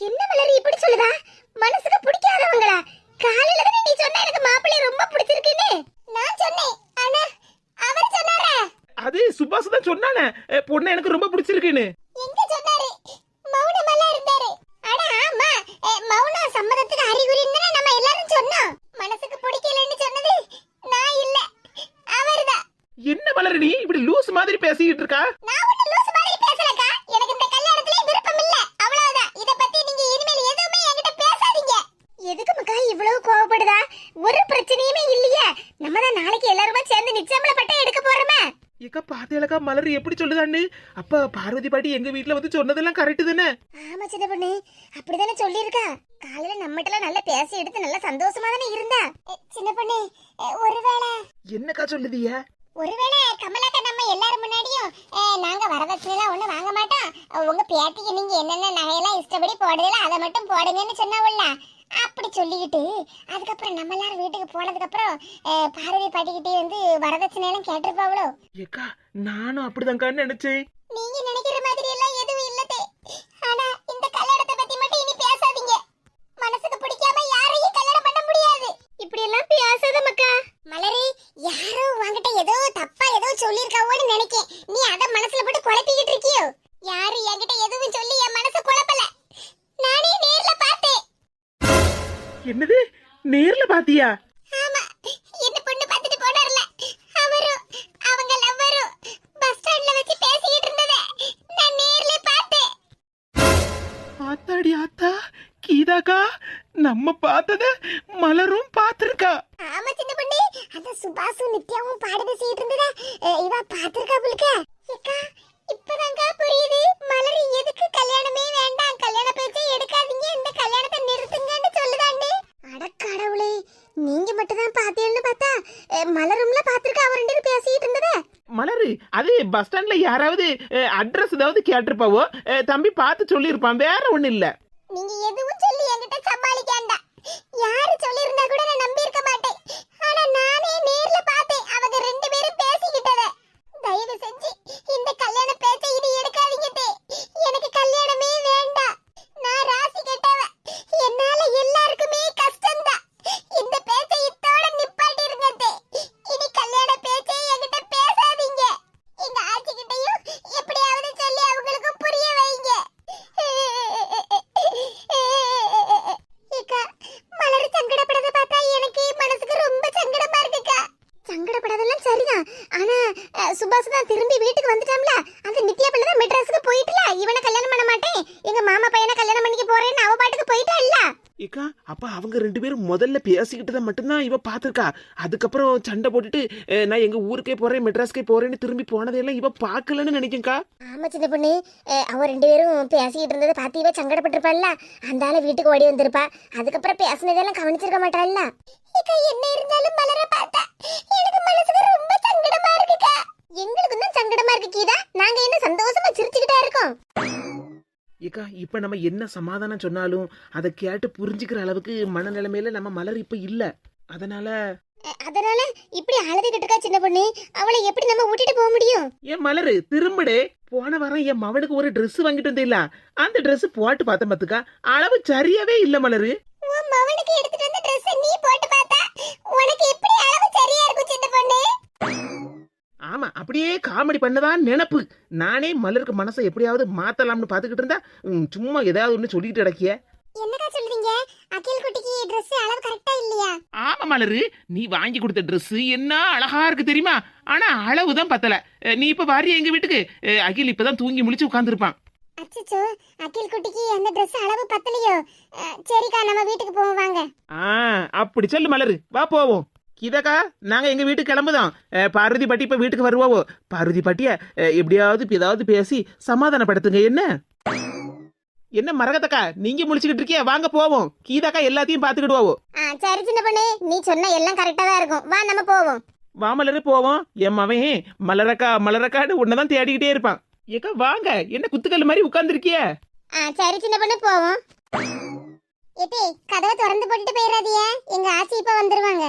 [SPEAKER 1] என்ன மலரி இப்படி சொல்லுதா? மனசுக்கு பிடிக்காதவங்களா? காலையில தானே நீ சொன்ன எனக்கு மாப்பிள்ளை ரொம்ப பிடிச்சிருக்குன்னு. நான் சொன்னேன், ஆனா அவர் சொன்னாரா?
[SPEAKER 2] அது சுபாஷ் தான் சொன்னானே பொண்ணு எனக்கு ரொம்ப பிடிச்சிருக்குன்னு.
[SPEAKER 1] எங்க சொன்னாரு? மௌனமா இருந்தாரு. அட ஆமா, மௌனம் சம்மதத்துக்கு அறிகுறின்னு நம்ம எல்லாரும் சொன்னோம். மனசுக்கு பிடிக்கலன்னு சொன்னது நான் இல்ல, அவர்தான்.
[SPEAKER 2] என்ன மலர் நீ இப்படி லூஸ் மாதிரி பேசிக்கிட்டு இருக்கா?
[SPEAKER 1] நான் ஒண்ணு லூஸ் மாதிரி பேசலக்கா. எனக்கு இந்த கல்யாணத்துல விருப்பம் இல்ல, அவ்வளவுதான். இத பத்தி நீங்க இனிமேல் எதுவுமே என்கிட்ட பேசாதீங்க. எதுக்கு மக்கா இவ்வளவு கோவப்படுதா? ஒரு பிரச்சனையுமே இல்லையே. நம்ம தான் நாளைக்கு எல்லாரும் சேர்ந்து நிச்சயமல பட்டை எடுக்க போறோமே.
[SPEAKER 2] ஏக்கா பாத்தேலக்கா மலர் எப்படி சொல்லுதான்னு? அப்ப பார்வதி பாட்டி எங்க வீட்டுல வந்து சொன்னதெல்லாம் கரெக்ட் தானே?
[SPEAKER 1] ஆமா சின்ன பொண்ணு, அப்படிதானே சொல்லிருக்கா. காலையில நம்மகிட்ட நல்லா பேசி எடுத்து நல்லா சந்தோஷமா தானே இருந்தா. சின்ன பொண்ணு, ஒருவேளை
[SPEAKER 2] என்னக்கா சொல்லுதிய?
[SPEAKER 1] ஒருவேளை கமலாக்கா நம்ம எல்லாரும் முன்னாடியும் நாங்க வரதட்சணைலாம் ஒண்ணு வாங்க மாட்டோம், உங்க பேத்திக்கு நீங்க என்னென்ன நகையெல்லாம் இஷ்டப்படி போடுறீங்களோ அதை மட்டும் போடுங்கன்னு சொன்னாவுல்ல. அப்படி சொல்லிக்கிட்டு அதுக்கப்புறம் நம்ம எல்லாரும் வீட்டுக்கு போனதுக்கு அப்புறம் பார்வதி பாட்டிக்கிட்டே வந்து வரதட்சணை எல்லாம் கேட்டிருப்பாவளோ?
[SPEAKER 2] ஏக்கா நானும் அப்படிதான்கான்னு நினைச்சேன்.
[SPEAKER 1] நீங்க நினைக்கிற மாதிரி எல்லாம் எதுவும் இல்லதே. ஆனா இந்த கல்யாணத்தை பத்தி மட்டும் இனி பேசாதீங்க. மனசுக்கு பிடிக்காம யாரையும் கல்யாணம் பண்ண முடியாது. இப்படி எல்லாம் பேசாத மக்கா. மலரி, யாரோ உன்கிட்ட ஏதோ தப்பா ஏதோ சொல்லிருக்காவோன்னு நினைக்கேன். நீ அத மனசுல போட்டு குழப்பிக்கிட்டு இருக்கியோ? யாரு என்கிட்ட எதுவும் சொல்லி என் மனசு குழப்பல. நானே நேர்ல பார்த்தேன்.
[SPEAKER 2] என்னது நேர்ல பாத்தியா?
[SPEAKER 1] ஆமா, என்ன பொண்ணு பார்த்துட்டு போனார்ல, அவரும் அவங்க லவ்வரும் பஸ் ஸ்டாண்ட்ல வச்சு பேசிக்கிட்டு இருந்ததை நான் நேர்ல பார்த்தேன்.
[SPEAKER 2] ஆத்தாடி ஆத்தா, கீதாக்கா நம்ம பார்த்தத மலரும் பார்த்திருக்கா.
[SPEAKER 1] ஆமா சின்ன பொண்ணு, அந்த சுபாசும் நித்யாவும் பாட பேசிட்டு இருந்தத இவ பாத்திருக்கா புளுக்க. ஏக்கா இப்பதாங்க புரியுது மலர் எதுக்கு கல்யாணமே வேண்டாம், கல்யாண பேச்சே எடுக்காதீங்க, இந்த கல்யாணத்தை நிறுத்துங்கன்னு சொல்லுதாண்டு. அட கடவுளே, நீங்க மட்டும் தான் பாத்தீங்கன்னு பார்த்தா மலரும்ல பாத்திருக்கா அவர் ரெண்டு பேரும் பேசிட்டு இருந்தத.
[SPEAKER 2] மலரு அது பஸ் ஸ்டாண்ட்ல யாராவது அட்ரஸ் ஏதாவது கேட்டிருப்பாவோ, தம்பி பார்த்து சொல்லியிருப்பான், வேற ஒண்ணு இல்ல.
[SPEAKER 1] நீங்க எதுவும் சொல்லி என்கிட்ட சமாளிக்காண்டா. யாரு சொல்லிருந்தா கூட நான் நம்பி இருக்க மாட்டேன். ஆனா நானே நேர்ல பார்த்தேன் அவங்க ரெண்டு பேரும் பேசிக்கிட்டத. தயவு செஞ்சு இந்த கல்யாண பேச்சை இனி எடுக்காதீங்க தே. எனக்கு கல்யாணமே வேண்டாம். நான் ராசி கெட்டவ, என்னால எல்லாருக்குமே கஷ்டம்தான். இந்த பேச்சை இத்தோட நிப்பாட்டிருங்க தே. இனி கல்யாண பேச்சை என்கிட்ட பேசாதீங்க. எங்க ஆச்சிக்கிட்டையும் எப்படியாவது சொல்லி அவங்களுக்கும் புரிய வைங்க. ஏக்கா, மலர் சங்கடப்படத பார்த்தா எனக்கு மனசுக்கு ரொம்ப சங்கடமா இருக்குக்கா. சங்கடப்படதெல்லாம் சரிதான், ஆனா சுபாஷ் தான் திரும்பி வீட்டுக்கு வந்துட்டாம்ல. அந்த நித்யா பிள்ளை தான் மெட்ராஸுக்கு போயிட்டுல, இவனை கல்யாணம் பண்ண மாட்டேன், எங்க மாமா பையனை கல்யாணம் பண்ணிக்க போறேன்னு அவ பாட்டுக்கு போயிட்டா இல்ல.
[SPEAKER 2] ஏக்கா அப்ப அவங்க ரெண்டு பேரும் முதல்ல பேசிக்கிட்டத மட்டும்தான் இவ பாத்திருக்கா. அதுக்கப்புறம் சண்டை போட்டுட்டு நான் எங்க ஊருக்கே போறேன் மெட்ராஸ்க்கே போறேன்னு திரும்பி போனதெல்லாம் இவ பாக்கலன்னு நினைக்கேன்க்கா.
[SPEAKER 1] ஆமா சின்ன பொண்ணு, அவ ரெண்டு பேரும் பேசிக்கிட்டு இருந்ததை பார்த்து இவ சங்கடப்பட்டிருப்பாள்ல, அந்த ஆள வீட்டுக்கு ஓடி வந்திருப்பா. அதுக்கப்புறம் பேசினதெல்லாம் கவனிச்சிருக்க மாட்டாள்ல. என்ன இருந்தாலும் மலர பார்த்தா எனக்கு மனசுக்கு ரொம்ப சங்கடமா இருக்குக்கா. எங்களுக்கு தான் சங்கடமா இருக்கு கீதா, நாங்க என்ன சந்தோஷமா சிரிச்சுக்கிட்டா இருக்கோம்.
[SPEAKER 2] ஏக்கா இப்ப நம்ம என்ன சமாதானம் சொன்னாலும் அதை கேட்டு புரிஞ்சுக்கிற அளவுக்கு மனநிலைமையில நம்ம மலர் இப்ப இல்ல. அதனால
[SPEAKER 1] இப்படி அழுதுகிட்டு இருக்கா சின்ன பொண்ணு, அவளை எப்படி நம்ம விட்டுட்டு போக முடியும்?
[SPEAKER 2] என் மலரு திரும்படே. போன வாரம் என் மவனுக்கு ஒரு Dress வாங்கிட்டு வந்தேல, அந்த Dress போட்டு பார்த்தேன் பாத்துக்கா, அளவு சரியாவே இல்ல மலரு.
[SPEAKER 1] உன் மவனுக்கு எடுத்துட்டு வந்த Dress நீ போட்டு பார்த்தா உனக்கு எப்படி அளவு சரியா இருக்கும் சின்ன பொண்ணு?
[SPEAKER 2] ஆமா அப்படியே காமெடி பண்ணதான் நினைப்பு. நானே மலருக்கு மனசை எப்படியாவது மாத்தலாம்னு பாத்துக்கிட்டு இருந்தா சும்மா ஏதாவது ஒண்ணு சொல்லிட்டு கிடக்கிய.
[SPEAKER 1] என்னக்கா சொல்றீங்க? அகில் குட்டிக்கு Dress அளவு கரெக்ட்டா இல்லையா?
[SPEAKER 2] ஆமா மலரு, நீ வாங்கி கொடுத்த Dress என்ன அழகா இருக்கு தெரியுமா, ஆனா அளவுதான் பத்தல. நீ இப்ப வாரியா எங்க வீட்டுக்கு? அகில் இப்பதான் தூங்கி முழிச்சு உட்கார்ந்துருப்பான்.
[SPEAKER 1] அச்சச்சோ, அகில் குட்டிக்கு அந்த Dress அளவு பத்தலையோ? சரிக்கா நம்ம வீட்டுக்கு போவோம் வாங்க.
[SPEAKER 2] அப்படி சொல்லு மலரு, வா போவோம். கீதாக்கா நாங்க எங்க வீட்டுக்கு கிளம்புதோம். பார்வதி பாட்டி இப்ப வீட்டுக்கு வருவாவோ, பார்வதி பாட்டிய எப்படியாவது ஏதாவது பேசி சமாதானப்படுத்துங்க. என்ன என்ன மரகத்தக்கா நீங்க முழிச்சுக்கிட்டு இருக்கியா? வாங்க போவோம். கீதாக்கா எல்லாத்தையும் பாத்துக்கிடுவோம்.
[SPEAKER 1] சரி சின்ன பொண்ணு, நீ சொன்ன எல்லாம் கரெக்டா தான் இருக்கும். வா நம்ம போவோம்.
[SPEAKER 2] வா மலரு போவோம். என் மவன் மலரக்கா மலரக்கான்னு உன்னதான் தேடிக்கிட்டே இருப்பான். ஏக்கா வாங்க, என்ன குத்துக்கல் மாதிரி உட்கார்ந்துருக்கிய?
[SPEAKER 1] சரி சின்ன பொண்ணு போவோம். ஏட்டி கதவை திறந்து போட்டுட்டு போயிடாதீங்க, எங்க ஆச்சி இப்ப வந்துருவாங்க.